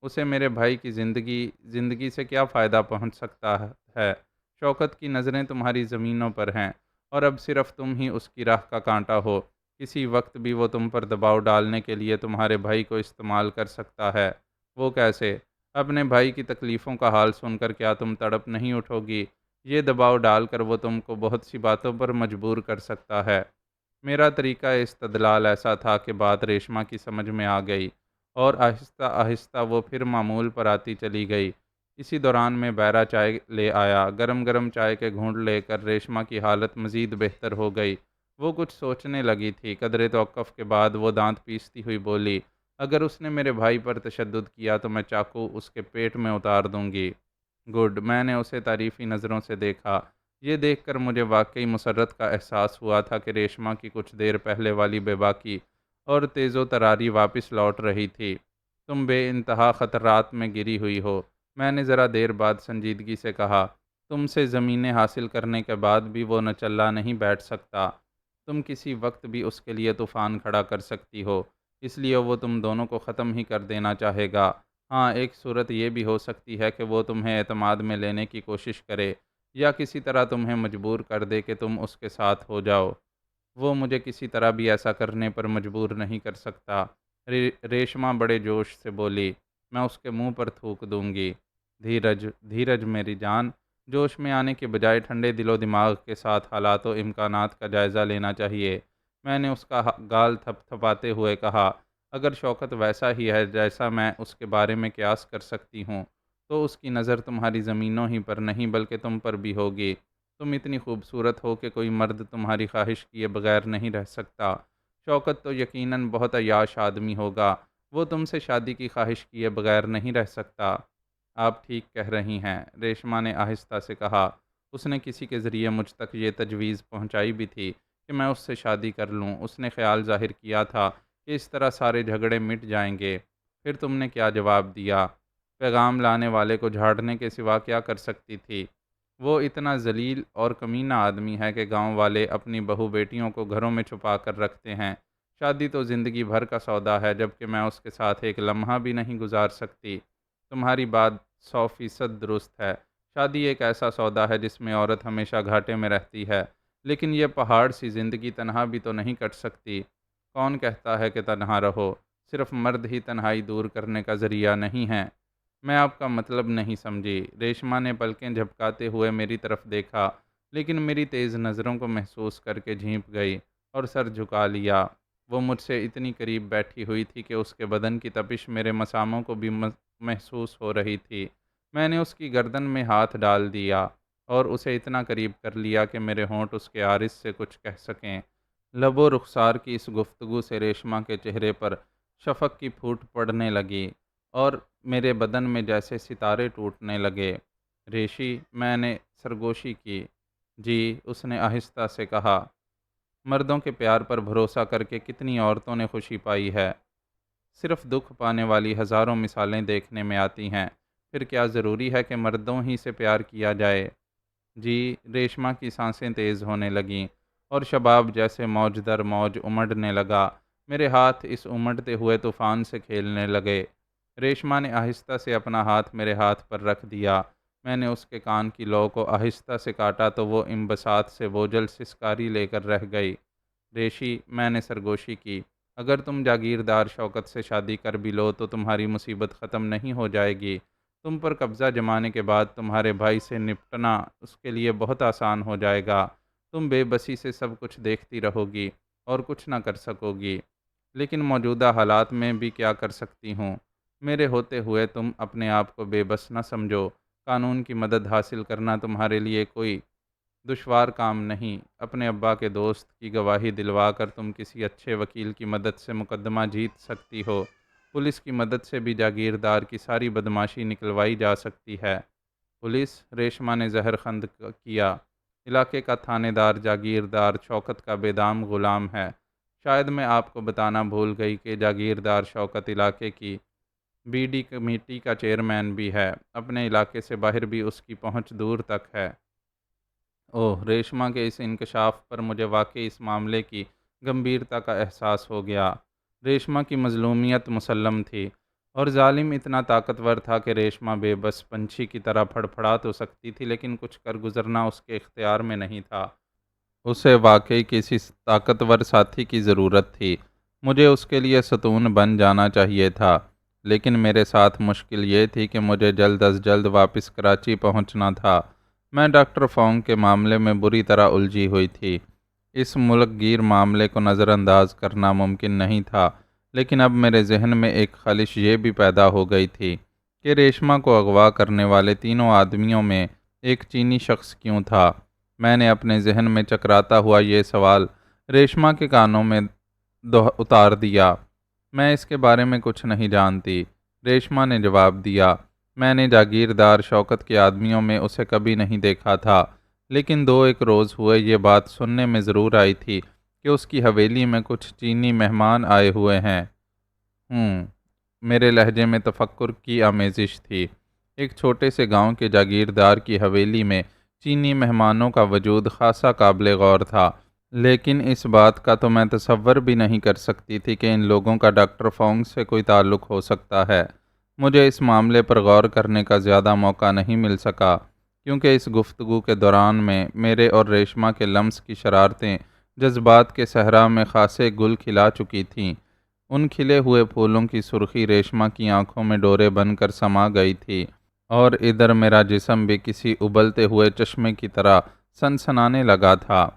اسے میرے بھائی کی زندگی سے کیا فائدہ پہنچ سکتا ہے؟ شوکت کی نظریں تمہاری زمینوں پر ہیں، اور اب صرف تم ہی اس کی راہ کا کانٹا ہو۔ کسی وقت بھی وہ تم پر دباؤ ڈالنے کے لیے تمہارے بھائی کو استعمال کر سکتا ہے۔ وہ کیسے؟ اپنے بھائی کی تکلیفوں کا حال سن کر کیا تم تڑپ نہیں اٹھو گی؟ یہ دباؤ ڈال کر وہ تم کو بہت سی باتوں پر مجبور کر سکتا ہے۔ میرا طریقہ استدلال ایسا تھا کہ بات ریشما کی سمجھ میں آ گئی، اور آہستہ آہستہ وہ پھر معمول پر آتی چلی گئی۔ اسی دوران میں بیرا چائے لے آیا۔ گرم گرم چائے کے گھونٹ لے کر ریشما کی حالت مزید بہتر ہو گئی۔ وہ کچھ سوچنے لگی تھی۔ قدرے توقف کے بعد وہ دانت پیستی ہوئی بولی، اگر اس نے میرے بھائی پر تشدد کیا تو میں چاقو اس کے پیٹ میں اتار دوں گی۔ گڈ، میں نے اسے تعریفی نظروں سے دیکھا۔ یہ دیکھ کر مجھے واقعی مسرت کا احساس ہوا تھا کہ ریشما کی کچھ دیر پہلے والی بے باکی اور تیز و تراری واپس لوٹ رہی تھی۔ تم بے انتہا خطرات میں گری ہوئی ہو، میں نے ذرا دیر بعد سنجیدگی سے کہا۔ تم سے زمینیں حاصل کرنے کے بعد بھی وہ نچلا نہیں بیٹھ سکتا۔ تم کسی وقت بھی اس کے لیے طوفان کھڑا کر سکتی ہو، اس لیے وہ تم دونوں کو ختم ہی کر دینا چاہے گا۔ ہاں، ایک صورت یہ بھی ہو سکتی ہے کہ وہ تمہیں اعتماد میں لینے کی کوشش کرے، یا کسی طرح تمہیں مجبور کر دے کہ تم اس کے ساتھ ہو جاؤ۔ وہ مجھے کسی طرح بھی ایسا کرنے پر مجبور نہیں کر سکتا۔ ریشما بڑے جوش سے بولی، میں اس کے منہ پر تھوک دوں گی۔ دھیرج دھیرج میری جان، جوش میں آنے کے بجائے ٹھنڈے دل و دماغ کے ساتھ حالات و امکانات کا جائزہ لینا چاہیے۔ میں نے اس کا گال تھپ تھپاتے ہوئے کہا، اگر شوکت ویسا ہی ہے جیسا میں اس کے بارے میں قیاس کر سکتی ہوں تو اس کی نظر تمہاری زمینوں ہی پر نہیں بلکہ تم پر بھی ہوگی۔ تم اتنی خوبصورت ہو کہ کوئی مرد تمہاری خواہش کیے بغیر نہیں رہ سکتا۔ شوکت تو یقیناً بہت عیاش آدمی ہوگا، وہ تم سے شادی کی خواہش کیے بغیر نہیں رہ سکتا۔ آپ ٹھیک کہہ رہی ہیں، ریشما نے آہستہ سے کہا۔ اس نے کسی کے ذریعے مجھ تک یہ تجویز پہنچائی بھی تھی کہ میں اس سے شادی کر لوں۔ اس نے خیال ظاہر کیا تھا کہ اس طرح سارے جھگڑے مٹ جائیں گے۔ پھر تم نے کیا جواب دیا؟ پیغام لانے والے کو جھاڑنے کے سوا کیا کر سکتی تھی؟ وہ اتنا ذلیل اور کمینہ آدمی ہے کہ گاؤں والے اپنی بہو بیٹیوں کو گھروں میں چھپا کر رکھتے ہیں۔ شادی تو زندگی بھر کا سودا ہے، جبکہ میں اس کے ساتھ ایک لمحہ بھی نہیں گزار سکتی۔ تمہاری بات 100% درست ہے۔ شادی ایک ایسا سودا ہے جس میں عورت ہمیشہ گھاٹے میں رہتی ہے، لیکن یہ پہاڑ سی زندگی تنہا بھی تو نہیں کٹ سکتی۔ کون کہتا ہے کہ تنہا رہو؟ صرف مرد ہی تنہائی دور کرنے کا ذریعہ نہیں ہے۔ میں آپ کا مطلب نہیں سمجھی۔ ریشما نے پلکیں جھپکاتے ہوئے میری طرف دیکھا، لیکن میری تیز نظروں کو محسوس کر کے جھینپ گئی اور سر جھکا لیا۔ وہ مجھ سے اتنی قریب بیٹھی ہوئی تھی کہ اس کے بدن کی تپش میرے مساموں کو بھی محسوس ہو رہی تھی۔ میں نے اس کی گردن میں ہاتھ ڈال دیا اور اسے اتنا قریب کر لیا کہ میرے ہونٹ اس کے عارض سے کچھ کہہ سکیں۔ لب و رخسار کی اس گفتگو سے ریشما کے چہرے پر شفق کی پھوٹ پڑنے لگی اور میرے بدن میں جیسے ستارے ٹوٹنے لگے۔ ریشی، میں نے سرگوشی کی۔ جی، اس نے آہستہ سے کہا۔ مردوں کے پیار پر بھروسہ کر کے کتنی عورتوں نے خوشی پائی ہے۔ صرف دکھ پانے والی ہزاروں مثالیں دیکھنے میں آتی ہیں۔ پھر کیا ضروری ہے کہ مردوں ہی سے پیار کیا جائے؟ جی، ریشما کی سانسیں تیز ہونے لگیں اور شباب جیسے موج در موج امڑنے لگا۔ میرے ہاتھ اس امڑتے ہوئے طوفان سے کھیلنے لگے۔ ریشما نے آہستہ سے اپنا ہاتھ میرے ہاتھ پر رکھ دیا۔ میں نے اس کے کان کی لو کو آہستہ سے کاٹا تو وہ انبساط سے بوجھل سسکاری لے کر رہ گئی۔ ریشی، میں نے سرگوشی کی، اگر تم جاگیردار شوکت سے شادی کر بھی لو تو تمہاری مصیبت ختم نہیں ہو جائے گی۔ تم پر قبضہ جمانے کے بعد تمہارے بھائی سے نپٹنا اس کے لیے بہت آسان ہو جائے گا۔ تم بے بسی سے سب کچھ دیکھتی رہو گی اور کچھ نہ کر سکو گی۔ لیکن موجودہ حالات میں بھی کیا کر سکتی ہوں؟ میرے ہوتے ہوئے تم اپنے آپ کو بے بس نہ سمجھو۔ قانون کی مدد حاصل کرنا تمہارے لیے کوئی دشوار کام نہیں۔ اپنے ابا کے دوست کی گواہی دلوا کر تم کسی اچھے وکیل کی مدد سے مقدمہ جیت سکتی ہو۔ پولیس کی مدد سے بھی جاگیردار کی ساری بدماشی نکلوائی جا سکتی ہے۔ پولیس؟ ریشما نے زہر خند کیا۔ علاقے کا تھانے دار جاگیردار شوکت کا بے دام غلام ہے۔ شاید میں آپ کو بتانا بھول گئی کہ جاگیردار شوکت علاقے کی بی ڈی کمیٹی کا چیئرمین بھی ہے۔ اپنے علاقے سے باہر بھی اس کی پہنچ دور تک ہے۔ اوہ! ریشما کے اس انکشاف پر مجھے واقعی اس معاملے کی گمبھیرتا کا احساس ہو گیا۔ ریشما کی مظلومیت مسلم تھی اور ظالم اتنا طاقتور تھا کہ ریشما بے بس پنچھی کی طرح پھڑپھڑا تو سکتی تھی، لیکن کچھ کر گزرنا اس کے اختیار میں نہیں تھا۔ اسے واقعی کسی طاقتور ساتھی کی ضرورت تھی۔ مجھے اس کے لیے ستون بن جانا چاہیے تھا، لیکن میرے ساتھ مشکل یہ تھی کہ مجھے جلد از جلد واپس کراچی پہنچنا تھا۔ میں ڈاکٹر فونگ کے معاملے میں بری طرح الجھی ہوئی تھی۔ اس ملک گیر معاملے کو نظر انداز کرنا ممکن نہیں تھا، لیکن اب میرے ذہن میں ایک خلش یہ بھی پیدا ہو گئی تھی کہ ریشما کو اغوا کرنے والے تینوں آدمیوں میں ایک چینی شخص کیوں تھا؟ میں نے اپنے ذہن میں چکراتا ہوا یہ سوال ریشما کے کانوں میں اتار دیا۔ میں اس کے بارے میں کچھ نہیں جانتی، ریشما نے جواب دیا۔ میں نے جاگیردار شوکت کے آدمیوں میں اسے کبھی نہیں دیکھا تھا، لیکن دو ایک روز ہوئے یہ بات سننے میں ضرور آئی تھی کہ اس کی حویلی میں کچھ چینی مہمان آئے ہوئے ہیں۔ میرے لہجے میں تفکر کی آمیزش تھی۔ ایک چھوٹے سے گاؤں کے جاگیردار کی حویلی میں چینی مہمانوں کا وجود خاصا قابل غور تھا، لیکن اس بات کا تو میں تصور بھی نہیں کر سکتی تھی کہ ان لوگوں کا ڈاکٹر فونگ سے کوئی تعلق ہو سکتا ہے۔ مجھے اس معاملے پر غور کرنے کا زیادہ موقع نہیں مل سکا، کیونکہ اس گفتگو کے دوران میں میرے اور ریشما کے لمس کی شرارتیں جذبات کے صحرا میں خاصے گل کھلا چکی تھیں۔ ان کھلے ہوئے پھولوں کی سرخی ریشما کی آنکھوں میں ڈورے بن کر سما گئی تھی، اور ادھر میرا جسم بھی کسی ابلتے ہوئے چشمے کی طرح سنسنانے لگا تھا۔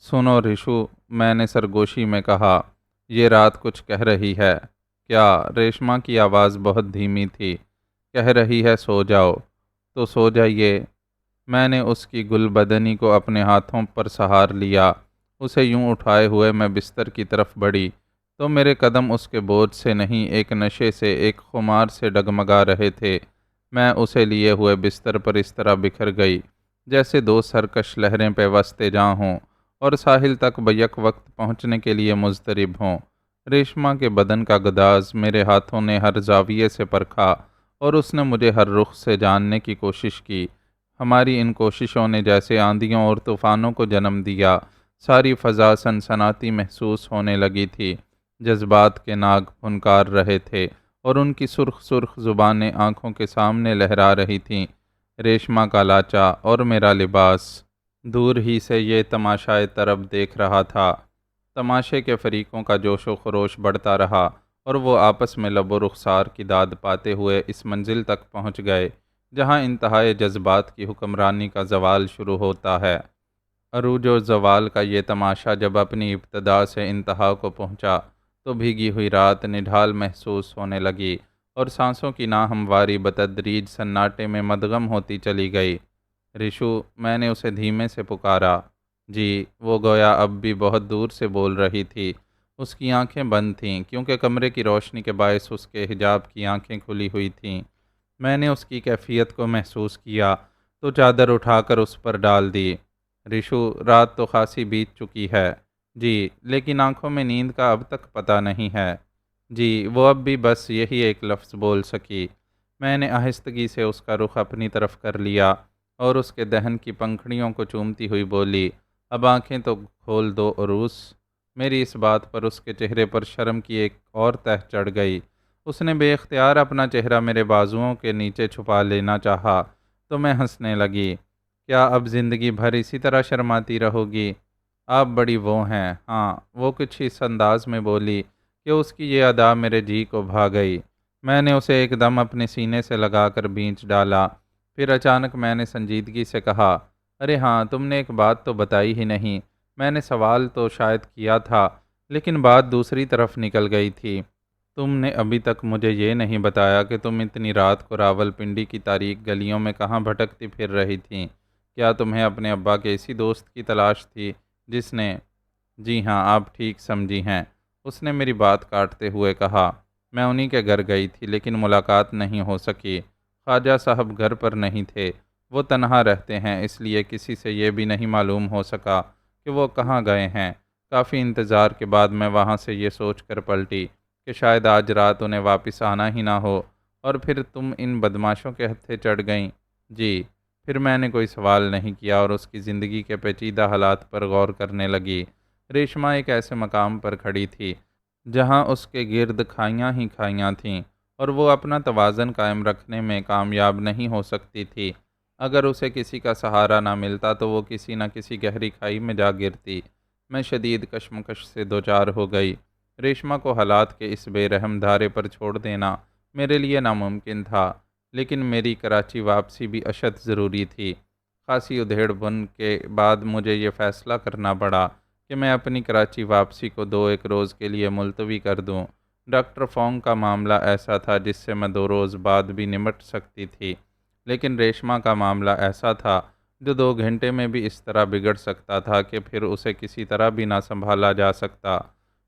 سنو ریشو، میں نے سرگوشی میں کہا، یہ رات کچھ کہہ رہی ہے۔ کیا؟ ریشما کی آواز بہت دھیمی تھی۔ کہہ رہی ہے سو جاؤ۔ تو سو جائیے۔ میں نے اس کی گل بدنی کو اپنے ہاتھوں پر سہار لیا۔ اسے یوں اٹھائے ہوئے میں بستر کی طرف بڑھی تو میرے قدم اس کے بوجھ سے نہیں، ایک نشے سے، ایک خمار سے ڈگمگا رہے تھے۔ میں اسے لیے ہوئے بستر پر اس طرح بکھر گئی جیسے دو سرکش لہریں پیوستے جاں ہوں اور ساحل تک بیک وقت پہنچنے کے لیے مضطرب ہوں۔ ریشما کے بدن کا گداز میرے ہاتھوں نے ہر زاویے سے پرکھا اور اس نے مجھے ہر رخ سے جاننے کی کوشش کی۔ ہماری ان کوششوں نے جیسے آندھیوں اور طوفانوں کو جنم دیا۔ ساری فضا سنسناتی محسوس ہونے لگی تھی۔ جذبات کے ناگ پھنکار رہے تھے اور ان کی سرخ سرخ زبانیں آنکھوں کے سامنے لہرا رہی تھیں۔ ریشما کا لاچا اور میرا لباس دور ہی سے یہ تماشائے طرب دیکھ رہا تھا۔ تماشے کے فریقوں کا جوش و خروش بڑھتا رہا اور وہ آپس میں لب و رخسار کی داد پاتے ہوئے اس منزل تک پہنچ گئے جہاں انتہائے جذبات کی حکمرانی کا زوال شروع ہوتا ہے۔ عروج و زوال کا یہ تماشا جب اپنی ابتدا سے انتہا کو پہنچا تو بھیگی ہوئی رات نڈھال محسوس ہونے لگی اور سانسوں کی ناہمواری بتدریج سناٹے میں مدغم ہوتی چلی گئی۔ ریشو، میں نے اسے دھیمے سے پکارا۔ جی، وہ گویا اب بھی بہت دور سے بول رہی تھی۔ اس کی آنکھیں بند تھیں کیونکہ کمرے کی روشنی کے باعث اس کے حجاب کی آنکھیں کھلی ہوئی تھیں۔ میں نے اس کی کیفیت کو محسوس کیا تو چادر اٹھا کر اس پر ڈال دی۔ ریشو، رات تو خاصی بیت چکی ہے۔ جی، لیکن آنکھوں میں نیند کا اب تک پتہ نہیں ہے۔ جی، وہ اب بھی بس یہی ایک لفظ بول سکی۔ میں نے آہستگی سے اس کا رخ اپنی طرف کر لیا اور اس کے دہن کی پنکھڑیوں کو چومتی ہوئی بولی، اب آنکھیں تو کھول دو عروس۔ میری اس بات پر اس کے چہرے پر شرم کی ایک اور تہ چڑھ گئی۔ اس نے بے اختیار اپنا چہرہ میرے بازوؤں کے نیچے چھپا لینا چاہا تو میں ہنسنے لگی۔ کیا اب زندگی بھر اسی طرح شرماتی رہو گی؟ آپ بڑی وہ ہیں۔ ہاں، وہ کچھ اس انداز میں بولی کہ اس کی یہ ادا میرے جی کو بھا گئی۔ میں نے اسے ایک دم اپنے سینے سے لگا کر بینچ ڈالا۔ پھر اچانک میں نے سنجیدگی سے کہا، ارے ہاں، تم نے ایک بات تو بتائی ہی نہیں۔ میں نے سوال تو شاید کیا تھا لیکن بات دوسری طرف نکل گئی تھی۔ تم نے ابھی تک مجھے یہ نہیں بتایا کہ تم اتنی رات کو راول پنڈی کی تاریک گلیوں میں کہاں بھٹکتی پھر رہی تھیں۔ کیا تمہیں اپنے ابا کے اسی دوست کی تلاش تھی جس نے… جی ہاں، آپ ٹھیک سمجھی ہیں، اس نے میری بات کاٹتے ہوئے کہا۔ میں انہی کے گھر گئی تھی لیکن ملاقات نہیں ہو سکی۔ خواجہ صاحب گھر پر نہیں تھے، وہ تنہا رہتے ہیں، اس لیے کسی سے یہ بھی نہیں معلوم ہو سکا کہ وہ کہاں گئے ہیں۔ کافی انتظار کے بعد میں وہاں سے یہ سوچ کر پلٹی کہ شاید آج رات انہیں واپس آنا ہی نہ ہو، اور پھر تم ان بدماشوں کے ہتھے چڑھ گئیں۔ جی۔ پھر میں نے کوئی سوال نہیں کیا اور اس کی زندگی کے پیچیدہ حالات پر غور کرنے لگی۔ ریشما ایک ایسے مقام پر کھڑی تھی جہاں اس کے گرد کھائیاں ہی کھائیاں تھیں اور وہ اپنا توازن قائم رکھنے میں کامیاب نہیں ہو سکتی تھی۔ اگر اسے کسی کا سہارا نہ ملتا تو وہ کسی نہ کسی گہری کھائی میں جا گرتی۔ میں شدید کشمکش سے دوچار ہو گئی۔ ریشما کو حالات کے اس بے رحم دھارے پر چھوڑ دینا میرے لیے ناممکن تھا، لیکن میری کراچی واپسی بھی اشد ضروری تھی۔ خاصی ادھیڑ بن کے بعد مجھے یہ فیصلہ کرنا پڑا کہ میں اپنی کراچی واپسی کو 2-1 روز کے لیے ملتوی کر دوں۔ ڈاکٹر فونگ کا معاملہ ایسا تھا جس سے میں 2 روز بعد بھی نمٹ سکتی تھی، لیکن ریشما کا معاملہ ایسا تھا جو 2 گھنٹے میں بھی اس طرح بگڑ سکتا تھا کہ پھر اسے کسی طرح بھی نہ سنبھالا جا سکتا۔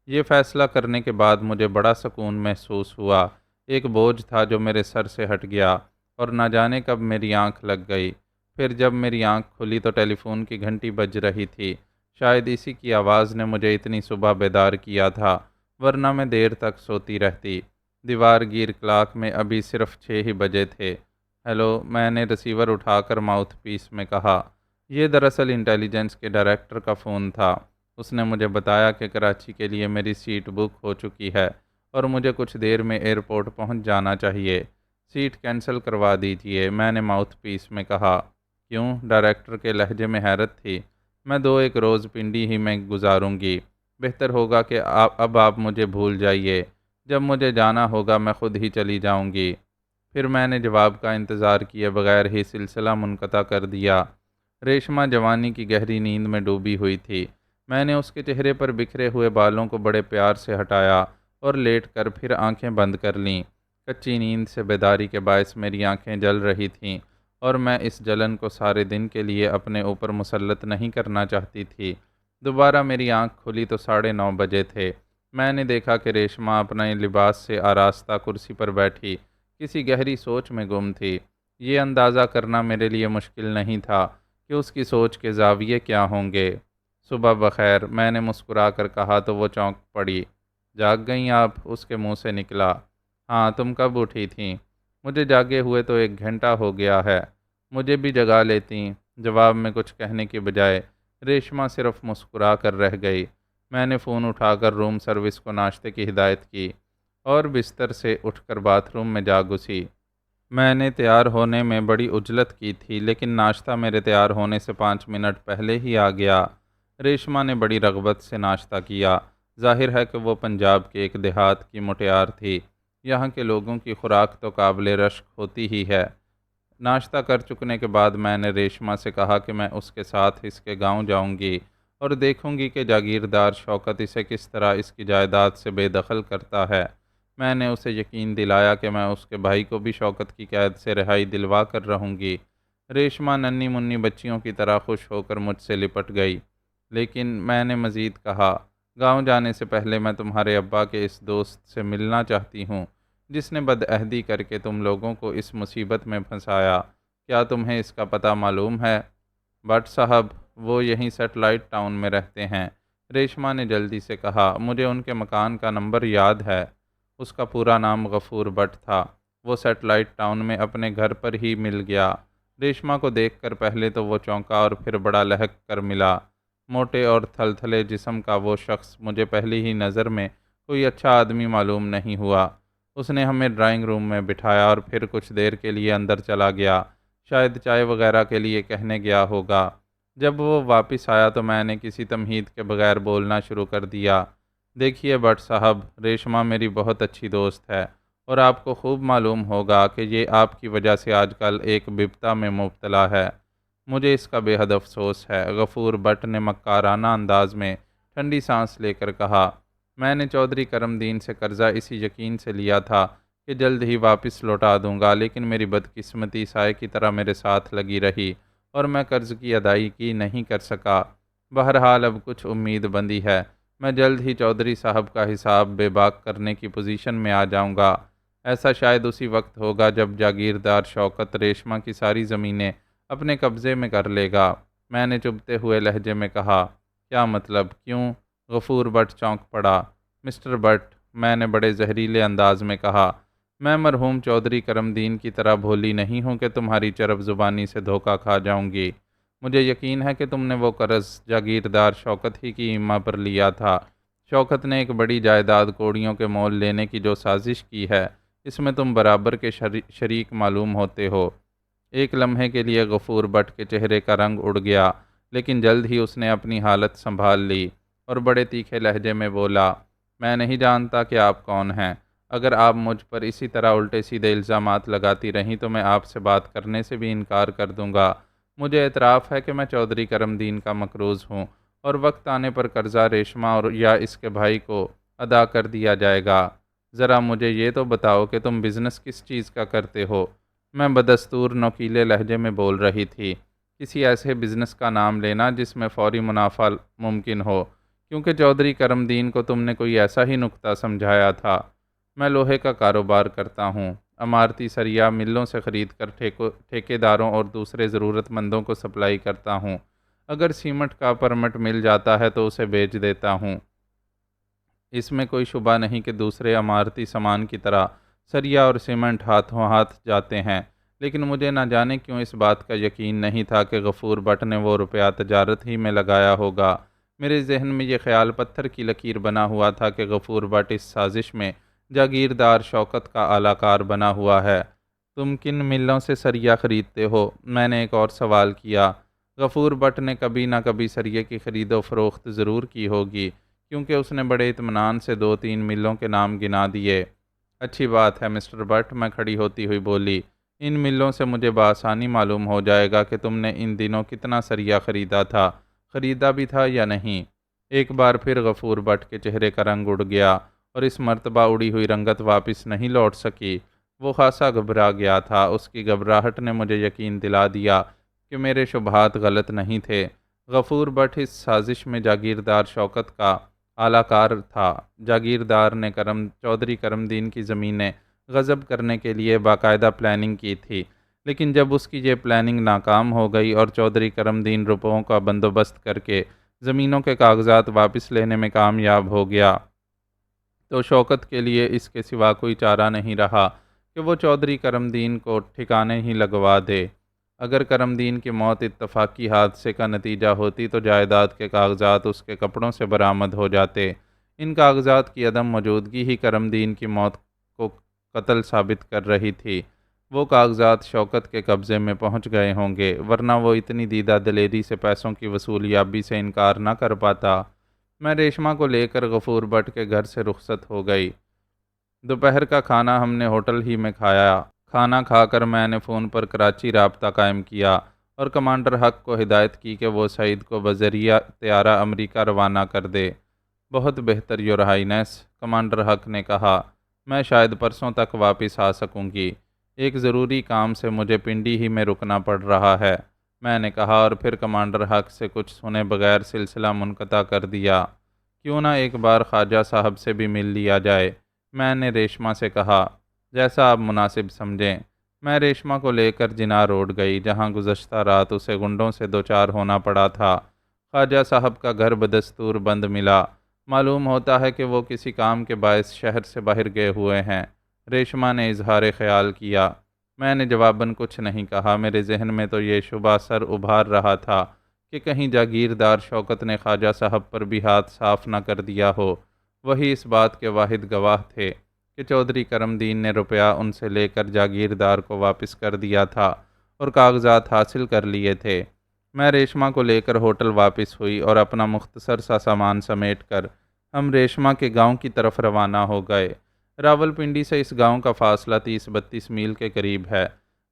یہ فیصلہ کرنے کے بعد مجھے بڑا سکون محسوس ہوا۔ ایک بوجھ تھا جو میرے سر سے ہٹ گیا اور نہ جانے کب میری آنکھ لگ گئی۔ پھر جب میری آنکھ کھلی تو ٹیلی فون کی گھنٹی بج رہی تھی۔ شاید اسی کی آواز نے مجھے اتنی صبح بیدار کیا تھا، ورنہ میں دیر تک سوتی رہتی۔ دیوار گیر کلاک میں ابھی صرف 6 ہی بجے تھے۔ ہیلو، میں نے ریسیور اٹھا کر ماؤتھ پیس میں کہا۔ یہ دراصل انٹیلیجنس کے ڈائریکٹر کا فون تھا۔ اس نے مجھے بتایا کہ کراچی کے لیے میری سیٹ بک ہو چکی ہے اور مجھے کچھ دیر میں ایئرپورٹ پہنچ جانا چاہیے۔ سیٹ کینسل کروا دیجیے، میں نے ماؤتھ پیس میں کہا۔ کیوں؟ ڈائریکٹر کے لہجے میں حیرت تھی۔ میں 2-1 روز پنڈی ہی میں گزاروں گی۔ بہتر ہوگا کہ اب آپ مجھے بھول جائیے۔ جب مجھے جانا ہوگا میں خود ہی چلی جاؤں گی۔ پھر میں نے جواب کا انتظار کیے بغیر ہی سلسلہ منقطع کر دیا۔ ریشما جوانی کی گہری نیند میں ڈوبی ہوئی تھی۔ میں نے اس کے چہرے پر بکھرے ہوئے بالوں کو بڑے پیار سے ہٹایا اور لیٹ کر پھر آنکھیں بند کر لیں۔ کچی نیند سے بیداری کے باعث میری آنکھیں جل رہی تھیں اور میں اس جلن کو سارے دن کے لیے اپنے اوپر مسلط نہیں کرنا چاہتی تھی۔ دوبارہ میری آنکھ کھلی تو 9:30 بجے تھے۔ میں نے دیکھا کہ ریشما اپنے لباس سے آراستہ کرسی پر بیٹھی کسی گہری سوچ میں گم تھی۔ یہ اندازہ کرنا میرے لیے مشکل نہیں تھا کہ اس کی سوچ کے زاویے کیا ہوں گے۔ صبح بخیر، میں نے مسکرا کر کہا تو وہ چونک پڑی۔ جاگ گئیں آپ؟ اس کے منہ سے نکلا۔ ہاں، تم کب اٹھی تھیں؟ مجھے جاگے ہوئے تو 1 گھنٹہ ہو گیا ہے۔ مجھے بھی جگا لیتیں۔ جواب میں کچھ کہنے کی بجائے ریشما صرف مسکرا کر رہ گئی۔ میں نے فون اٹھا کر روم سروس کو ناشتے کی ہدایت کی اور بستر سے اٹھ کر باتھ روم میں جا گھسی۔ میں نے تیار ہونے میں بڑی عجلت کی تھی لیکن ناشتہ میرے تیار ہونے سے 5 منٹ پہلے ہی آ گیا۔ ریشما نے بڑی رغبت سے ناشتہ کیا۔ ظاہر ہے کہ وہ پنجاب کے ایک دیہات کی مٹیار تھی۔ یہاں کے لوگوں کی خوراک تو قابل رشک ہوتی ہی ہے۔ ناشتہ کر چکنے کے بعد میں نے ریشما سے کہا کہ میں اس کے ساتھ اس کے گاؤں جاؤں گی اور دیکھوں گی کہ جاگیردار شوکت اسے کس طرح اس کی جائیداد سے بے دخل کرتا ہے۔ میں نے اسے یقین دلایا کہ میں اس کے بھائی کو بھی شوکت کی قید سے رہائی دلوا کر رہوں گی۔ ریشما ننھی منی بچیوں کی طرح خوش ہو کر مجھ سے لپٹ گئی، لیکن میں نے مزید کہا، گاؤں جانے سے پہلے میں تمہارے ابا کے اس دوست سے ملنا چاہتی ہوں جس نے بدعہدی کر کے تم لوگوں کو اس مصیبت میں پھنسایا۔ کیا تمہیں اس کا پتہ معلوم ہے؟ بٹ صاحب، وہ یہیں سیٹلائٹ ٹاؤن میں رہتے ہیں۔ ریشما نے جلدی سے کہا، مجھے ان کے مکان کا نمبر یاد ہے۔ اس کا پورا نام غفور بٹ تھا۔ وہ سیٹلائٹ ٹاؤن میں اپنے گھر پر ہی مل گیا۔ ریشما کو دیکھ کر پہلے تو وہ چونکا اور پھر بڑا لہک کر ملا۔ موٹے اور تھلتھلے جسم کا وہ شخص مجھے پہلی ہی نظر میں کوئی اچھا آدمی معلوم نہیں ہوا۔ اس نے ہمیں ڈرائنگ روم میں بٹھایا اور پھر کچھ دیر کے لیے اندر چلا گیا، شاید چائے وغیرہ کے لیے کہنے گیا ہوگا۔ جب وہ واپس آیا تو میں نے کسی تمہید کے بغیر بولنا شروع کر دیا، دیکھیے بٹ صاحب، ریشما میری بہت اچھی دوست ہے اور آپ کو خوب معلوم ہوگا کہ یہ آپ کی وجہ سے آج کل ایک بپتا میں مبتلا ہے۔ مجھے اس کا بے حد افسوس ہے۔ غفور بٹ نے مکارانہ انداز میں ٹھنڈی سانس لے کر کہا، میں نے چودھری کرم دین سے قرضہ اسی یقین سے لیا تھا کہ جلد ہی واپس لوٹا دوں گا، لیکن میری بدقسمتی سائے کی طرح میرے ساتھ لگی رہی اور میں قرض کی ادائیگی نہیں کر سکا۔ بہرحال اب کچھ امید بندی ہے، میں جلد ہی چودھری صاحب کا حساب بے باک کرنے کی پوزیشن میں آ جاؤں گا۔ ایسا شاید اسی وقت ہوگا جب جاگیردار شوکت ریشما کی ساری زمینیں اپنے قبضے میں کر لے گا۔ میں نے چبھتے ہوئے لہجے میں کہا، کیا مطلب، کیوں؟ غفور بٹ چونک پڑا۔ مسٹر بٹ، میں نے بڑے زہریلے انداز میں کہا، میں مرحوم چودھری کرم دین کی طرح بھولی نہیں ہوں کہ تمہاری چرب زبانی سے دھوکہ کھا جاؤں گی۔ مجھے یقین ہے کہ تم نے وہ قرض جاگیردار شوکت ہی کی ایما پر لیا تھا۔ شوکت نے ایک بڑی جائیداد کوڑیوں کے مول لینے کی جو سازش کی ہے، اس میں تم برابر کے شریک معلوم ہوتے ہو۔ ایک لمحے کے لیے غفور بٹ کے چہرے کا رنگ اڑ گیا، لیکن جلد ہی اس نے اپنی حالت سنبھال لی اور بڑے تیکھے لہجے میں بولا، میں نہیں جانتا کہ آپ کون ہیں۔ اگر آپ مجھ پر اسی طرح الٹے سیدھے الزامات لگاتی رہیں تو میں آپ سے بات کرنے سے بھی انکار کر دوں گا۔ مجھے اعتراف ہے کہ میں چودھری کرم دین کا مقروض ہوں اور وقت آنے پر قرضہ ریشما اور یا اس کے بھائی کو ادا کر دیا جائے گا۔ ذرا مجھے یہ تو بتاؤ کہ تم بزنس کس چیز کا کرتے ہو؟ میں بدستور نوکیلے لہجے میں بول رہی تھی، کسی ایسے بزنس کا نام لینا جس میں فوری منافع ممکن ہو، کیونکہ چودھری کرم دین کو تم نے کوئی ایسا ہی نکتہ سمجھایا تھا۔ میں لوہے کا کاروبار کرتا ہوں، عمارتی سریا ملوں سے خرید کر ٹھیکے داروں اور دوسرے ضرورت مندوں کو سپلائی کرتا ہوں۔ اگر سیمنٹ کا پرمٹ مل جاتا ہے تو اسے بیچ دیتا ہوں۔ اس میں کوئی شبہ نہیں کہ دوسرے عمارتی سامان کی طرح سریا اور سیمنٹ ہاتھوں ہاتھ جاتے ہیں، لیکن مجھے نہ جانے کیوں اس بات کا یقین نہیں تھا کہ غفور بٹ نے وہ روپیہ تجارت ہی میں لگایا ہوگا۔ میرے ذہن میں یہ خیال پتھر کی لکیر بنا ہوا تھا کہ غفور بٹ اس سازش میں جاگیردار شوکت کا اعلی کار بنا ہوا ہے۔ تم کن ملوں سے سریا خریدتے ہو؟ میں نے ایک اور سوال کیا۔ غفور بٹ نے کبھی نہ کبھی سریے کی خرید و فروخت ضرور کی ہوگی، کیونکہ اس نے بڑے اطمینان سے 2-3 ملوں کے نام گنا دیے۔ اچھی بات ہے مسٹر بٹ، میں کھڑی ہوتی ہوئی بولی، ان ملوں سے مجھے بآسانی معلوم ہو جائے گا کہ تم نے ان دنوں کتنا سریا خریدا تھا، خریدا بھی تھا یا نہیں۔ ایک بار پھر غفور بٹ کے چہرے کا رنگ اڑ گیا اور اس مرتبہ اڑی ہوئی رنگت واپس نہیں لوٹ سکی۔ وہ خاصا گھبرا گیا تھا۔ اس کی گھبراہٹ نے مجھے یقین دلا دیا کہ میرے شبہات غلط نہیں تھے۔ غفور بٹ اس سازش میں جاگیردار شوکت کا اعلی کار تھا۔ جاگیردار نے چودھری کرم دین کی زمینیں غصب کرنے کے لیے باقاعدہ پلاننگ کی تھی، لیکن جب اس کی یہ پلاننگ ناکام ہو گئی اور چودھری کرم دین روپوں کا بندوبست کر کے زمینوں کے کاغذات واپس لینے میں کامیاب ہو گیا، تو شوکت کے لیے اس کے سوا کوئی چارہ نہیں رہا کہ وہ چودھری کرم دین کو ٹھکانے ہی لگوا دے۔ اگر کرم دین کی موت اتفاقی حادثے کا نتیجہ ہوتی تو جائیداد کے کاغذات اس کے کپڑوں سے برآمد ہو جاتے۔ ان کاغذات کی عدم موجودگی ہی کرم دین کی موت کو قتل ثابت کر رہی تھی۔ وہ کاغذات شوکت کے قبضے میں پہنچ گئے ہوں گے، ورنہ وہ اتنی دیدہ دلیری سے پیسوں کی وصولیابی سے انکار نہ کر پاتا۔ میں ریشما کو لے کر غفور بٹ کے گھر سے رخصت ہو گئی۔ دوپہر کا کھانا ہم نے ہوٹل ہی میں کھایا۔ کھانا کھا کر میں نے فون پر کراچی رابطہ قائم کیا اور کمانڈر حق کو ہدایت کی کہ وہ سعید کو بذریعہ طیارہ امریکہ روانہ کر دے۔ بہت بہتر یور ہائینس، کمانڈر حق نے کہا، میں شاید پرسوں تک واپس آ سکوں گی۔ ایک ضروری کام سے مجھے پنڈی ہی میں رکنا پڑ رہا ہے، میں نے کہا، اور پھر کمانڈر حق سے کچھ سنے بغیر سلسلہ منقطع کر دیا۔ کیوں نہ ایک بار خواجہ صاحب سے بھی مل لیا جائے، میں نے ریشما سے کہا، جیسا آپ مناسب سمجھیں۔ میں ریشما کو لے کر جناح روڈ گئی، جہاں گزشتہ رات اسے گنڈوں سے دوچار ہونا پڑا تھا۔ خواجہ صاحب کا گھر بدستور بند ملا۔ معلوم ہوتا ہے کہ وہ کسی کام کے باعث شہر سے باہر گئے ہوئے ہیں، ریشما نے اظہار خیال کیا۔ میں نے جواباً کچھ نہیں کہا۔ میرے ذہن میں تو یہ شبہ سر ابھار رہا تھا کہ کہیں جاگیردار شوکت نے خواجہ صاحب پر بھی ہاتھ صاف نہ کر دیا ہو۔ وہی اس بات کے واحد گواہ تھے کہ چودھری کرم دین نے روپیہ ان سے لے کر جاگیردار کو واپس کر دیا تھا اور کاغذات حاصل کر لیے تھے۔ میں ریشما کو لے کر ہوٹل واپس ہوئی اور اپنا مختصر سا سامان سمیٹ کر ہم ریشما کے گاؤں کی طرف روانہ ہو گئے۔ راولپنڈی سے اس گاؤں کا فاصلہ 30-32 میل کے قریب ہے۔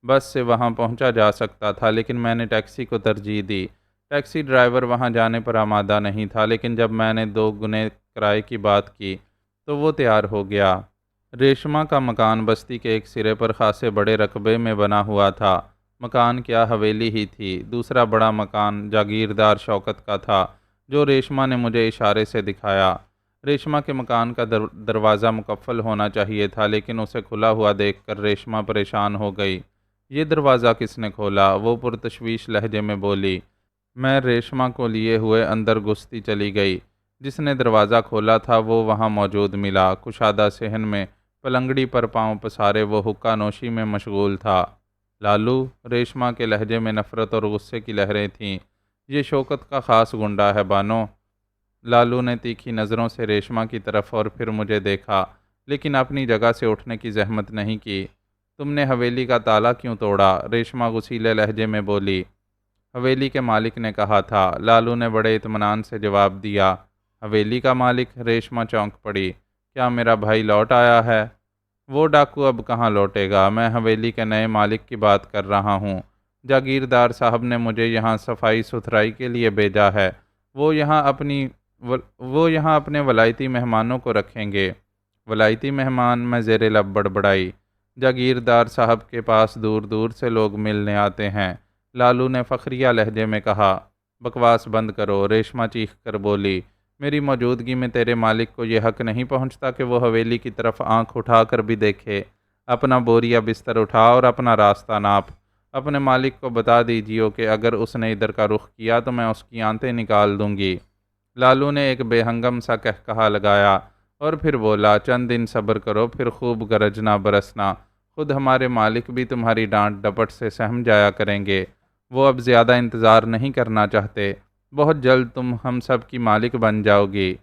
بس سے وہاں پہنچا جا سکتا تھا، لیکن میں نے ٹیکسی کو ترجیح دی۔ ٹیکسی ڈرائیور وہاں جانے پر آمادہ نہیں تھا، لیکن جب میں نے 2 گنے کرائے کی بات کی تو وہ تیار ہو گیا۔ ریشما کا مکان بستی کے ایک سرے پر خاصے بڑے رقبے میں بنا ہوا تھا۔ مکان کیا، حویلی ہی تھی۔ دوسرا بڑا مکان جاگیردار شوکت کا تھا، جو ریشما نے مجھے اشارے سے دکھایا۔ ریشما کے مکان کا دروازہ مقفل ہونا چاہیے تھا، لیکن اسے کھلا ہوا دیکھ کر ریشما پریشان ہو گئی۔ یہ دروازہ کس نے کھولا؟ وہ پرتشویش لہجے میں بولی۔ میں ریشما کو لیے ہوئے اندر گھستی چلی گئی۔ جس نے دروازہ کھولا تھا وہ وہاں موجود ملا۔ کشادہ صحن میں پلنگڑی پر پاؤں پسارے وہ حقہ نوشی میں مشغول تھا۔ لالو، ریشما کے لہجے میں نفرت اور غصے کی لہریں تھیں۔ یہ شوکت کا خاص گنڈا ہے بانو۔ لالو نے تیکھی نظروں سے ریشما کی طرف اور پھر مجھے دیکھا، لیکن اپنی جگہ سے اٹھنے کی زحمت نہیں کی۔ تم نے حویلی کا تالا کیوں توڑا؟ ریشما غصیلے لہجے میں بولی۔ حویلی کے مالک نے کہا تھا، لالو نے بڑے اطمینان سے جواب دیا۔ حویلی کا مالک؟ ریشما چونک پڑی۔ کیا میرا بھائی لوٹ آیا ہے؟ وہ ڈاکو اب کہاں لوٹے گا؟ میں حویلی کے نئے مالک کی بات کر رہا ہوں۔ جاگیردار صاحب نے مجھے یہاں صفائی ستھرائی کے لیے بھیجا ہے۔ وہ یہاں اپنے ولایتی مہمانوں کو رکھیں گے۔ ولایتی مہمان؟ میں زیر لب بڑبڑائی۔ جاگیردار صاحب کے پاس دور دور سے لوگ ملنے آتے ہیں، لالو نے فخریہ لہجے میں کہا۔ بکواس بند کرو، ریشما چیخ کر بولی۔ میری موجودگی میں تیرے مالک کو یہ حق نہیں پہنچتا کہ وہ حویلی کی طرف آنکھ اٹھا کر بھی دیکھے؟ اپنا بوریا بستر اٹھا اور اپنا راستہ ناپ۔ اپنے مالک کو بتا دیجیے کہ اگر اس نے ادھر کا رخ کیا تو میں اس کی آنتیں نکال دوں گی۔ لالو نے ایک بے ہنگم سا کہا لگایا اور پھر بولا، چند دن صبر کرو، پھر خوب گرجنا برسنا، خود ہمارے مالک بھی تمہاری ڈانٹ ڈپٹ سے سہم جایا کریں گے۔ وہ اب زیادہ انتظار نہیں کرنا چاہتے، بہت جلد تم ہم سب کی مالک بن جاؤ گی۔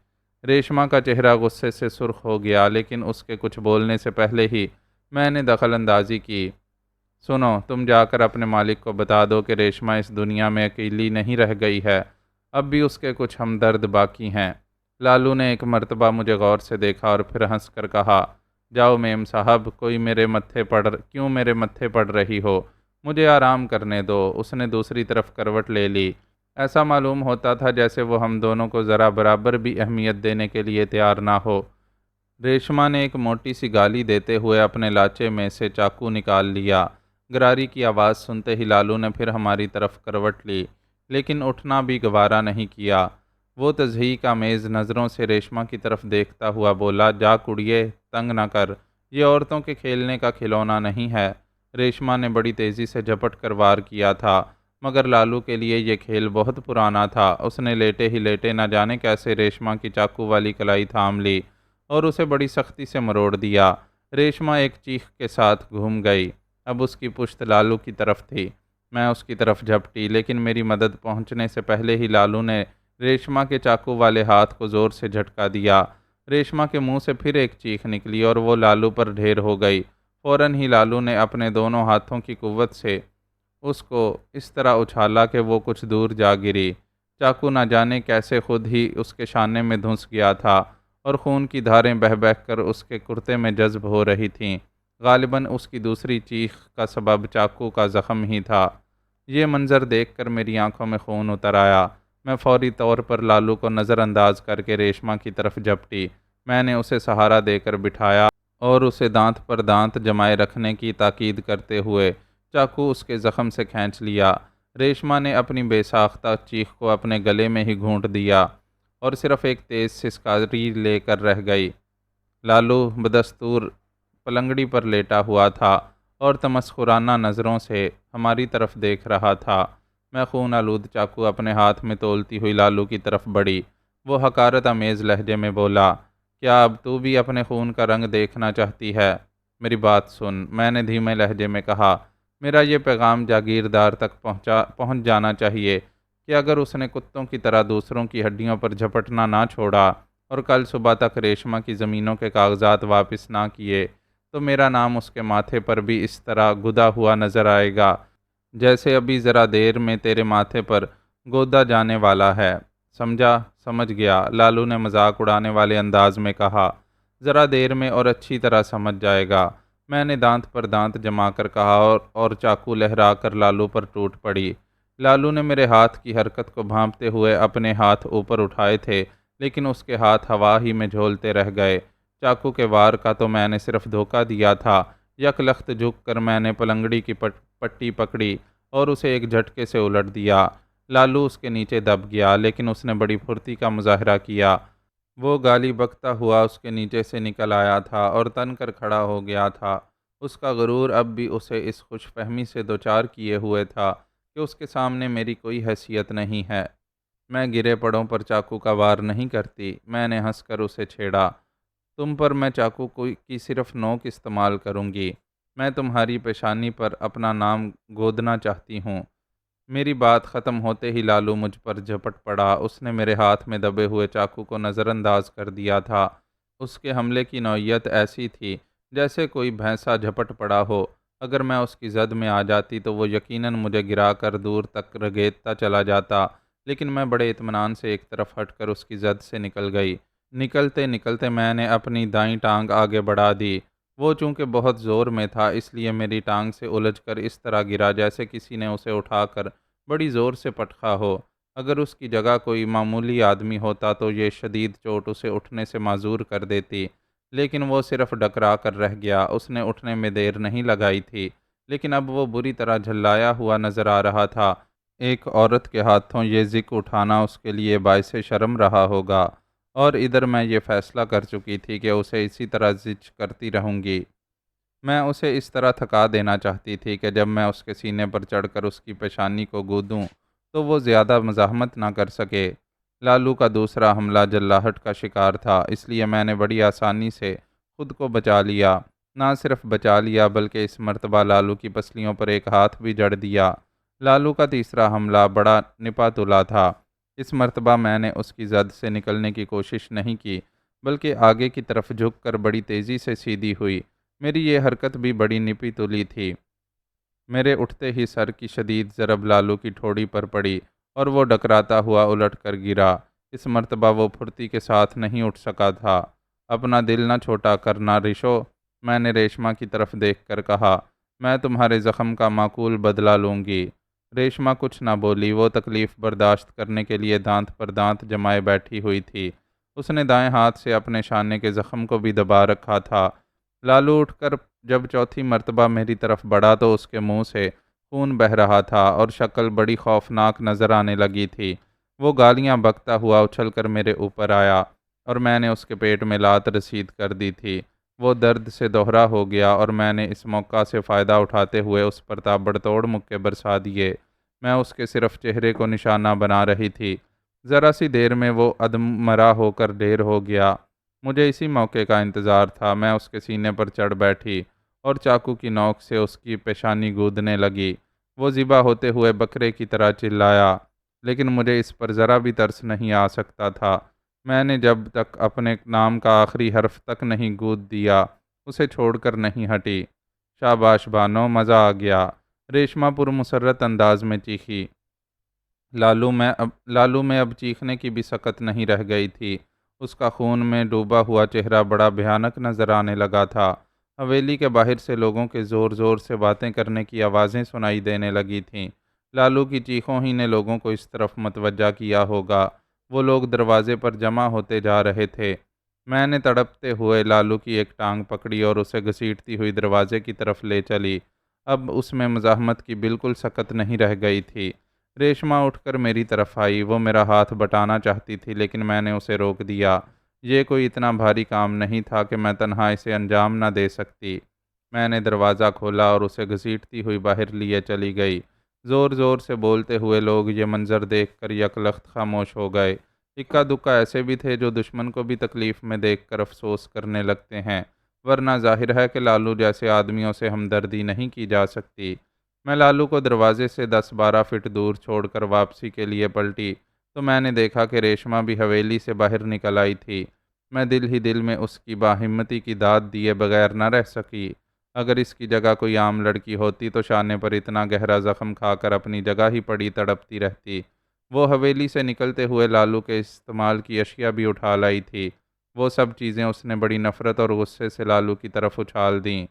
ریشما کا چہرہ غصے سے سرخ ہو گیا، لیکن اس کے کچھ بولنے سے پہلے ہی میں نے دخل اندازی کی۔ سنو، تم جا کر اپنے مالک کو بتا دو کہ ریشما اس دنیا میں اکیلی نہیں رہ گئی ہے، اب بھی اس کے کچھ ہمدرد باقی ہیں۔ لالو نے ایک مرتبہ مجھے غور سے دیکھا اور پھر ہنس کر کہا، جاؤ میم صاحب، کیوں میرے متھے پڑ رہی ہو؟ مجھے آرام کرنے دو۔ اس نے دوسری طرف کروٹ لے لی۔ ایسا معلوم ہوتا تھا جیسے وہ ہم دونوں کو ذرا برابر بھی اہمیت دینے کے لیے تیار نہ ہو۔ ریشما نے ایک موٹی سی گالی دیتے ہوئے اپنے لاچے میں سے چاقو نکال لیا۔ گراری کی آواز سنتے ہی لالو نے پھر ہماری طرف کروٹ لی، لیکن اٹھنا بھی گوارا نہیں کیا۔ وہ تضحیک آمیز نظروں سے ریشما کی طرف دیکھتا ہوا بولا، جا کڑیے، تنگ نہ کر، یہ عورتوں کے کھیلنے کا کھلونا نہیں ہے۔ ریشما نے بڑی تیزی سے جھپٹ کر وار کیا تھا، مگر لالو کے لیے یہ کھیل بہت پرانا تھا۔ اس نے لیٹے ہی لیٹے نہ جانے کیسے ریشما کی چاقو والی کلائی تھام لی اور اسے بڑی سختی سے مروڑ دیا۔ ریشما ایک چیخ کے ساتھ گھوم گئی۔ اب اس کی پشت لالو کی طرف تھی۔ میں اس کی طرف جھپٹی، لیکن میری مدد پہنچنے سے پہلے ہی لالو نے ریشما کے چاقو والے ہاتھ کو زور سے جھٹکا دیا۔ ریشما کے منہ سے پھر ایک چیخ نکلی اور وہ لالو پر ڈھیر ہو گئی۔ فوراً ہی لالو نے اپنے دونوں ہاتھوں کی قوت سے اس کو اس طرح اچھالا کہ وہ کچھ دور جا گری۔ چاقو نہ جانے کیسے خود ہی اس کے شانے میں دھنس گیا تھا اور خون کی دھاریں بہہ بہہ کر اس کے کرتے میں جذب ہو رہی تھیں۔ غالباً اس کی دوسری چیخ کا سبب چاقو کا زخم ہی تھا۔ یہ منظر دیکھ کر میری آنکھوں میں خون اتر آیا۔ میں فوری طور پر لالو کو نظر انداز کر کے ریشما کی طرف جھپٹی۔ میں نے اسے سہارا دے کر بٹھایا اور اسے دانت پر دانت جمائے رکھنے کی تاکید کرتے ہوئے چاقو اس کے زخم سے کھینچ لیا۔ ریشما نے اپنی بے ساختہ چیخ کو اپنے گلے میں ہی گھونٹ دیا اور صرف ایک تیز سسکاری لے کر رہ گئی۔ لالو بدستور پلنگڑی پر لیٹا ہوا تھا اور تمسخرانہ نظروں سے ہماری طرف دیکھ رہا تھا۔ میں خون آلود چاقو اپنے ہاتھ میں تولتی ہوئی لالو کی طرف بڑھی۔ وہ حقارت آمیز لہجے میں بولا، کیا اب تو بھی اپنے خون کا رنگ دیکھنا چاہتی ہے؟ میری بات سن، میں نے دھیمے لہجے میں کہا۔ میرا یہ پیغام جاگیردار تک پہنچ جانا چاہیے کہ اگر اس نے کتوں کی طرح دوسروں کی ہڈیوں پر جھپٹنا نہ چھوڑا اور کل صبح تک ریشما کی زمینوں کے کاغذات واپس نہ کیے تو میرا نام اس کے ماتھے پر بھی اس طرح گدا ہوا نظر آئے گا جیسے ابھی ذرا دیر میں تیرے ماتھے پر گودا جانے والا ہے۔ سمجھا؟ سمجھ گیا، لالو نے مذاق اڑانے والے انداز میں کہا۔ ذرا دیر میں اور اچھی طرح سمجھ جائے گا، میں نے دانت پر دانت جما کر کہا اور چاقو لہرا کر لالو پر ٹوٹ پڑی۔ لالو نے میرے ہاتھ کی حرکت کو بھانپتے ہوئے اپنے ہاتھ اوپر اٹھائے تھے، لیکن اس کے ہاتھ ہوا ہی میں جھولتے رہ گئے۔ چاقو کے وار کا تو میں نے صرف دھوکہ دیا تھا۔ یک لخت جھک کر میں نے پلنگڑی کی پٹی پکڑی اور اسے ایک جھٹکے سے الٹ دیا۔ لالو اس کے نیچے دب گیا، لیکن اس نے بڑی پھرتی کا مظاہرہ کیا۔ وہ گالی بکتا ہوا اس کے نیچے سے نکل آیا تھا اور تن کر کھڑا ہو گیا تھا۔ اس کا غرور اب بھی اسے اس خوش فہمی سے دوچار کیے ہوئے تھا کہ اس کے سامنے میری کوئی حیثیت نہیں ہے۔ میں گرے پڑوں پر چاقو کا وار نہیں کرتی، میں نے ہنس کر اسے چھیڑا۔ تم پر میں چاقو کی صرف نوک استعمال کروں گی۔ میں تمہاری پیشانی پر اپنا نام گودنا چاہتی ہوں۔ میری بات ختم ہوتے ہی لالو مجھ پر جھپٹ پڑا۔ اس نے میرے ہاتھ میں دبے ہوئے چاقو کو نظر انداز کر دیا تھا۔ اس کے حملے کی نوعیت ایسی تھی جیسے کوئی بھینسا جھپٹ پڑا ہو۔ اگر میں اس کی زد میں آ جاتی تو وہ یقیناً مجھے گرا کر دور تک رگیدتا چلا جاتا، لیکن میں بڑے اطمینان سے ایک طرف ہٹ کر اس کی زد سے نکل گئی۔ نکلتے نکلتے میں نے اپنی دائیں ٹانگ آگے بڑھا دی۔ وہ چونکہ بہت زور میں تھا، اس لیے میری ٹانگ سے الجھ کر اس طرح گرا جیسے کسی نے اسے اٹھا کر بڑی زور سے پٹخا ہو۔ اگر اس کی جگہ کوئی معمولی آدمی ہوتا تو یہ شدید چوٹ اسے اٹھنے سے معذور کر دیتی، لیکن وہ صرف ڈکرا کر رہ گیا۔ اس نے اٹھنے میں دیر نہیں لگائی تھی، لیکن اب وہ بری طرح جھلایا ہوا نظر آ رہا تھا۔ ایک عورت کے ہاتھوں یہ ذک اٹھانا اس کے لیے باعث شرم رہا ہوگا، اور ادھر میں یہ فیصلہ کر چکی تھی کہ اسے اسی طرح زج کرتی رہوں گی۔ میں اسے اس طرح تھکا دینا چاہتی تھی کہ جب میں اس کے سینے پر چڑھ کر اس کی پیشانی کو گودوں تو وہ زیادہ مزاحمت نہ کر سکے۔ لالو کا دوسرا حملہ جلاہٹ کا شکار تھا، اس لیے میں نے بڑی آسانی سے خود کو بچا لیا۔ نہ صرف بچا لیا بلکہ اس مرتبہ لالو کی پسلیوں پر ایک ہاتھ بھی جڑ دیا۔ لالو کا تیسرا حملہ بڑا نپا تلا تھا۔ اس مرتبہ میں نے اس کی زد سے نکلنے کی کوشش نہیں کی، بلکہ آگے کی طرف جھک کر بڑی تیزی سے سیدھی ہوئی۔ میری یہ حرکت بھی بڑی نپی تلی تھی۔ میرے اٹھتے ہی سر کی شدید ضرب لالو کی ٹھوڑی پر پڑی اور وہ ڈکراتا ہوا الٹ کر گرا۔ اس مرتبہ وہ پھرتی کے ساتھ نہیں اٹھ سکا تھا۔ اپنا دل نہ چھوٹا کرنا ریشو، میں نے ریشما کی طرف دیکھ کر کہا، میں تمہارے زخم کا معقول بدلہ لوں گی۔ ریشما کچھ نہ بولی، وہ تکلیف برداشت کرنے کے لیے دانت پر دانت جمائے بیٹھی ہوئی تھی۔ اس نے دائیں ہاتھ سے اپنے شانے کے زخم کو بھی دبا رکھا تھا۔ لالو اٹھ کر جب چوتھی مرتبہ میری طرف بڑھا تو اس کے منہ سے خون بہہ رہا تھا اور شکل بڑی خوفناک نظر آنے لگی تھی۔ وہ گالیاں بکتا ہوا اچھل کر میرے اوپر آیا اور میں نے اس کے پیٹ میں لات رسید کر دی تھی۔ وہ درد سے دوہرا ہو گیا اور میں نے اس موقع سے فائدہ اٹھاتے ہوئے اس پر تابڑ توڑ مکے برسا دیے۔ میں اس کے صرف چہرے کو نشانہ بنا رہی تھی۔ ذرا سی دیر میں وہ ادمرا ہو کر ڈھیر ہو گیا۔ مجھے اسی موقع کا انتظار تھا۔ میں اس کے سینے پر چڑھ بیٹھی اور چاقو کی نوک سے اس کی پیشانی گودنے لگی۔ وہ ذبح ہوتے ہوئے بکرے کی طرح چلایا، لیکن مجھے اس پر ذرا بھی ترس نہیں آ سکتا تھا۔ میں نے جب تک اپنے نام کا آخری حرف تک نہیں گود دیا اسے چھوڑ کر نہیں ہٹی۔ شاباش بانو، مزہ آ گیا، ریشما پر مسرت انداز میں چیخی۔ لالو میں اب چیخنے کی بھی سکت نہیں رہ گئی تھی۔ اس کا خون میں ڈوبا ہوا چہرہ بڑا بھیانک نظر آنے لگا تھا۔ حویلی کے باہر سے لوگوں کے زور زور سے باتیں کرنے کی آوازیں سنائی دینے لگی تھیں۔ لالو کی چیخوں ہی نے لوگوں کو اس طرف متوجہ کیا ہوگا۔ وہ لوگ دروازے پر جمع ہوتے جا رہے تھے۔ میں نے تڑپتے ہوئے لالو کی ایک ٹانگ پکڑی اور اسے گھسیٹتی ہوئی دروازے کی طرف لے چلی۔ اب اس میں مزاحمت کی بالکل سکت نہیں رہ گئی تھی۔ ریشما اٹھ کر میری طرف آئی۔ وہ میرا ہاتھ بٹانا چاہتی تھی لیکن میں نے اسے روک دیا۔ یہ کوئی اتنا بھاری کام نہیں تھا کہ میں تنہا اسے انجام نہ دے سکتی۔ میں نے دروازہ کھولا اور اسے گھسیٹتی ہوئی باہر لیے چلی گئی۔ زور زور سے بولتے ہوئے لوگ یہ منظر دیکھ کر یکلخت خاموش ہو گئے۔ اکا دکا ایسے بھی تھے جو دشمن کو بھی تکلیف میں دیکھ کر افسوس کرنے لگتے ہیں، ورنہ ظاہر ہے کہ لالو جیسے آدمیوں سے ہمدردی نہیں کی جا سکتی۔ میں لالو کو دروازے سے 10-12 فٹ دور چھوڑ کر واپسی کے لیے پلٹی تو میں نے دیکھا کہ ریشما بھی حویلی سے باہر نکل آئی تھی۔ میں دل ہی دل میں اس کی باہمتی کی داد دیے بغیر نہ رہ سکی۔ اگر اس کی جگہ کوئی عام لڑکی ہوتی تو شانے پر اتنا گہرا زخم کھا کر اپنی جگہ ہی پڑی تڑپتی رہتی۔ وہ حویلی سے نکلتے ہوئے لالو کے استعمال کی اشیاء بھی اٹھا لائی تھی۔ وہ سب چیزیں اس نے بڑی نفرت اور غصے سے لالو کی طرف اچھال دیں۔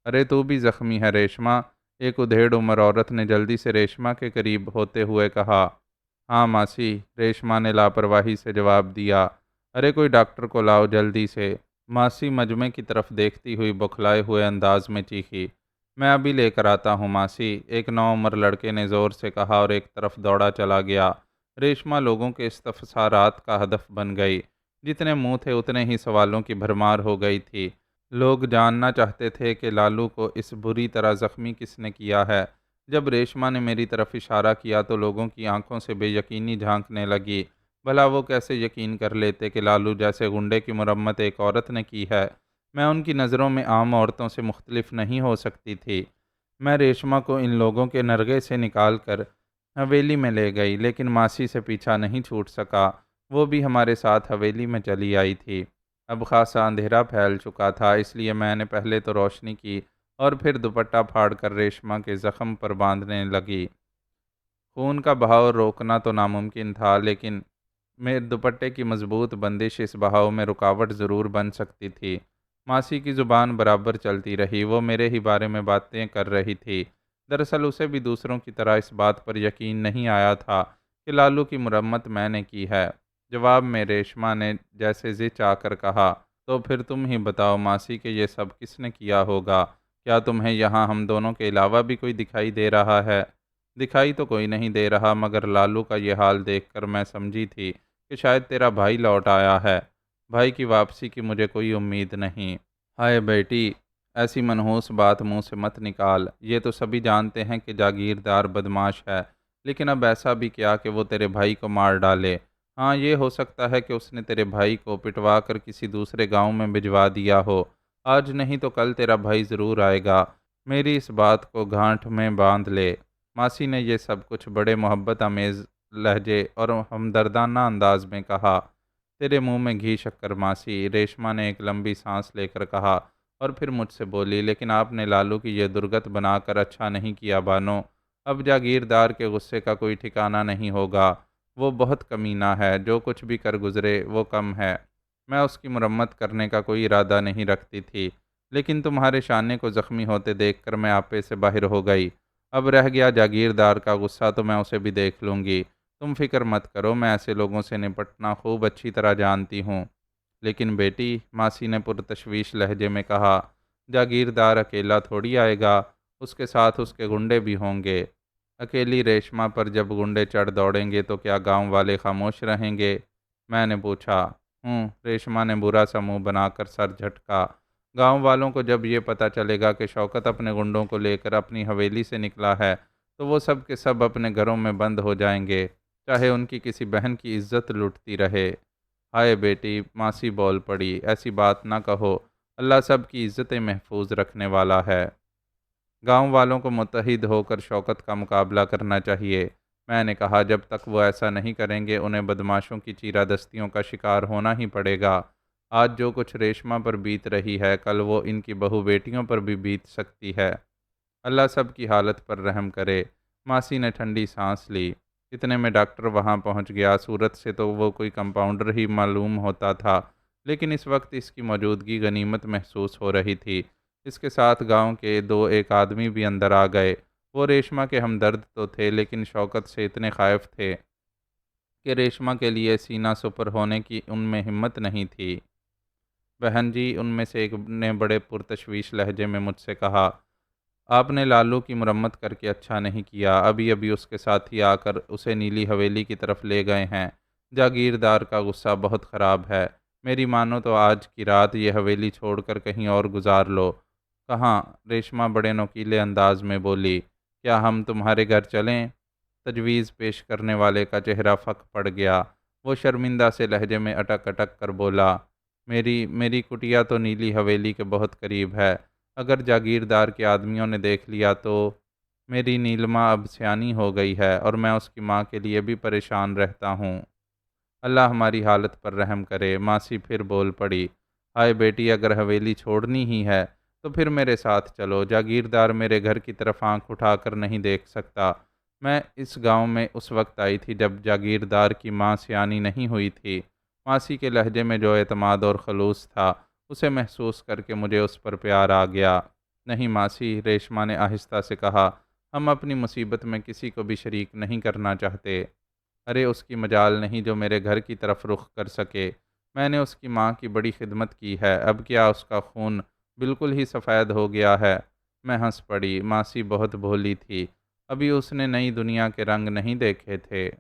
ارے تو بھی زخمی ہے ریشما، ایک ادھیڑ عمر عورت نے جلدی سے ریشما کے قریب ہوتے ہوئے کہا۔ ہاں ماسی، ریشما نے لاپرواہی سے جواب دیا۔ ارے کوئی ڈاکٹر کو لاؤ جلدی سے، ماسی مجمع کی طرف دیکھتی ہوئی بکھلائے ہوئے انداز میں چیخی۔ میں ابھی لے کر آتا ہوں ماسی، ایک نوعمر لڑکے نے زور سے کہا اور ایک طرف دوڑا چلا گیا۔ ریشما لوگوں کے استفسارات کا ہدف بن گئی۔ جتنے منہ تھے اتنے ہی سوالوں کی بھرمار ہو گئی تھی۔ لوگ جاننا چاہتے تھے کہ لالو کو اس بری طرح زخمی کس نے کیا ہے۔ جب ریشما نے میری طرف اشارہ کیا تو لوگوں کی آنکھوں سے بے یقینی جھانکنے لگی۔ بھلا وہ کیسے یقین کر لیتے کہ لالو جیسے گنڈے کی مرمت ایک عورت نے کی ہے؟ میں ان کی نظروں میں عام عورتوں سے مختلف نہیں ہو سکتی تھی۔ میں ریشما کو ان لوگوں کے نرغے سے نکال کر حویلی میں لے گئی، لیکن ماسی سے پیچھا نہیں چھوٹ سکا۔ وہ بھی ہمارے ساتھ حویلی میں چلی آئی تھی۔ اب خاصا اندھیرا پھیل چکا تھا، اس لیے میں نے پہلے تو روشنی کی اور پھر دوپٹہ پھاڑ کر ریشما کے زخم پر باندھنے لگی۔ خون کا بہاؤ روکنا تو ناممکن تھا، لیکن میرے دوپٹے کی مضبوط بندش اس بہاؤ میں رکاوٹ ضرور بن سکتی تھی۔ ماسی کی زبان برابر چلتی رہی۔ وہ میرے ہی بارے میں باتیں کر رہی تھی۔ دراصل اسے بھی دوسروں کی طرح اس بات پر یقین نہیں آیا تھا کہ لالو کی مرمت میں نے کی ہے۔ جواب میں ریشما نے جیسے زچ آ کر کہا، تو پھر تم ہی بتاؤ ماسی کہ یہ سب کس نے کیا ہوگا؟ کیا تمہیں یہاں ہم دونوں کے علاوہ بھی کوئی دکھائی دے رہا ہے؟ دکھائی تو کوئی نہیں دے رہا، مگر لالو کا یہ حال دیکھ کر میں سمجھی تھی کہ شاید تیرا بھائی لوٹ آیا ہے۔ بھائی کی واپسی کی مجھے کوئی امید نہیں۔ ہائے بیٹی، ایسی منحوس بات منہ سے مت نکال۔ یہ تو سبھی جانتے ہیں کہ جاگیردار بدماش ہے، لیکن اب ایسا بھی کیا کہ وہ تیرے بھائی کو مار ڈالے؟ ہاں، یہ ہو سکتا ہے کہ اس نے تیرے بھائی کو پٹوا کر کسی دوسرے گاؤں میں بھجوا دیا ہو۔ آج نہیں تو کل تیرا بھائی ضرور آئے گا۔ میری اس بات کو گانٹھ میں باندھ لے۔ ماسی نے یہ سب کچھ بڑے محبت آمیز لہجے اور ہمدردانہ انداز میں کہا۔ تیرے منہ میں گھی شکر ماسی، ریشما نے ایک لمبی سانس لے کر کہا اور پھر مجھ سے بولی، لیکن آپ نے لالو کی یہ درگت بنا کر اچھا نہیں کیا بانو۔ اب جاگیردار کے غصے کا کوئی ٹھکانہ نہیں ہوگا۔ وہ بہت کمینہ ہے، جو کچھ بھی کر گزرے وہ کم ہے۔ میں اس کی مرمت کرنے کا کوئی ارادہ نہیں رکھتی تھی، لیکن تمہارے شانے کو زخمی ہوتے دیکھ کر میں آپے سے باہر ہو گئی۔ اب رہ گیا جاگیردار کا غصہ تو میں اسے بھی دیکھ لوں گی۔ تم فکر مت کرو، میں ایسے لوگوں سے نپٹنا خوب اچھی طرح جانتی ہوں۔ لیکن بیٹی، ماسی نے پرتشویش لہجے میں کہا، جاگیردار اکیلا تھوڑی آئے گا، اس کے ساتھ اس کے گنڈے بھی ہوں گے۔ اکیلی ریشما پر جب گنڈے چڑھ دوڑیں گے تو کیا گاؤں والے خاموش رہیں گے؟ میں نے پوچھا۔ ریشما نے برا سا منہ بنا کر سر جھٹکا۔ گاؤں والوں کو جب یہ پتہ چلے گا کہ شوکت اپنے گنڈوں کو لے کر اپنی حویلی سے نکلا ہے تو وہ سب کے سب اپنے گھروں میں بند ہو جائیں گے، چاہے ان کی کسی بہن کی عزت لٹتی رہے۔ ہائے بیٹی، ماسی بول پڑی، ایسی بات نہ کہو، اللہ سب کی عزتیں محفوظ رکھنے والا ہے۔ گاؤں والوں کو متحد ہو کر شوکت کا مقابلہ کرنا چاہیے۔ میں نے کہا، جب تک وہ ایسا نہیں کریں گے انہیں بدماشوں کی چیرہ دستیوں کا شکار ہونا ہی پڑے گا۔ آج جو کچھ ریشما پر بیت رہی ہے کل وہ ان کی بہو بیٹیوں پر بھی بیت سکتی ہے۔ اللہ سب کی حالت پر رحم کرے۔ ماسی نے ٹھنڈی سانس لی۔ اتنے میں ڈاکٹر وہاں پہنچ گیا۔ صورت سے تو وہ کوئی کمپاؤنڈر ہی معلوم ہوتا تھا، لیکن اس وقت اس کی موجودگی غنیمت محسوس ہو رہی تھی۔ اس کے ساتھ گاؤں کے دو ایک آدمی بھی اندر آ گئے۔ وہ ریشمہ کے ہمدرد تو تھے، لیکن شوکت سے اتنے خائف تھے کہ ریشمہ کے لیے سینہ سپر ہونے کی ان میں ہمت نہیں تھی۔ بہن جی، ان میں سے ایک نے بڑے پرتشویش لہجے میں مجھ سے کہا، آپ نے لالو کی مرمت کر کے اچھا نہیں کیا۔ ابھی ابھی اس کے ساتھی آ کر اسے نیلی حویلی کی طرف لے گئے ہیں۔ جاگیردار کا غصہ بہت خراب ہے۔ میری مانو تو آج کی رات یہ حویلی چھوڑ کر کہیں اور گزار لو۔ کہاں؟ ریشمہ بڑے نوکیلے انداز میں بولی، کیا ہم تمہارے گھر چلیں؟ تجویز پیش کرنے والے کا چہرہ پھک پڑ گیا۔ وہ شرمندہ سے لہجے میں اٹک اٹک کر بولا، میری کٹیا تو نیلی حویلی کے بہت قریب ہے۔ اگر جاگیردار کے آدمیوں نے دیکھ لیا تو میری نیلما اب سیانی ہو گئی ہے، اور میں اس کی ماں کے لیے بھی پریشان رہتا ہوں۔ اللہ ہماری حالت پر رحم کرے۔ ماسی پھر بول پڑی، ہائے بیٹی، اگر حویلی چھوڑنی ہی ہے تو پھر میرے ساتھ چلو۔ جاگیردار میرے گھر کی طرف آنکھ اٹھا کر نہیں دیکھ سکتا۔ میں اس گاؤں میں اس وقت آئی تھی جب جاگیردار کی ماں سیانی نہیں ہوئی تھی۔ ماسی کے لہجے میں جو اعتماد اور خلوص تھا، اسے محسوس کر کے مجھے اس پر پیار آ گیا۔ نہیں ماسی، ریشمہ نے آہستہ سے کہا، ہم اپنی مصیبت میں کسی کو بھی شریک نہیں کرنا چاہتے۔ ارے اس کی مجال نہیں جو میرے گھر کی طرف رخ کر سکے۔ میں نے اس کی ماں کی بڑی خدمت کی ہے، اب کیا اس کا خون بالکل ہی سفید ہو گیا ہے؟ میں ہنس پڑی۔ ماسی بہت بھولی تھی، ابھی اس نے نئی دنیا کے رنگ نہیں دیکھے تھے۔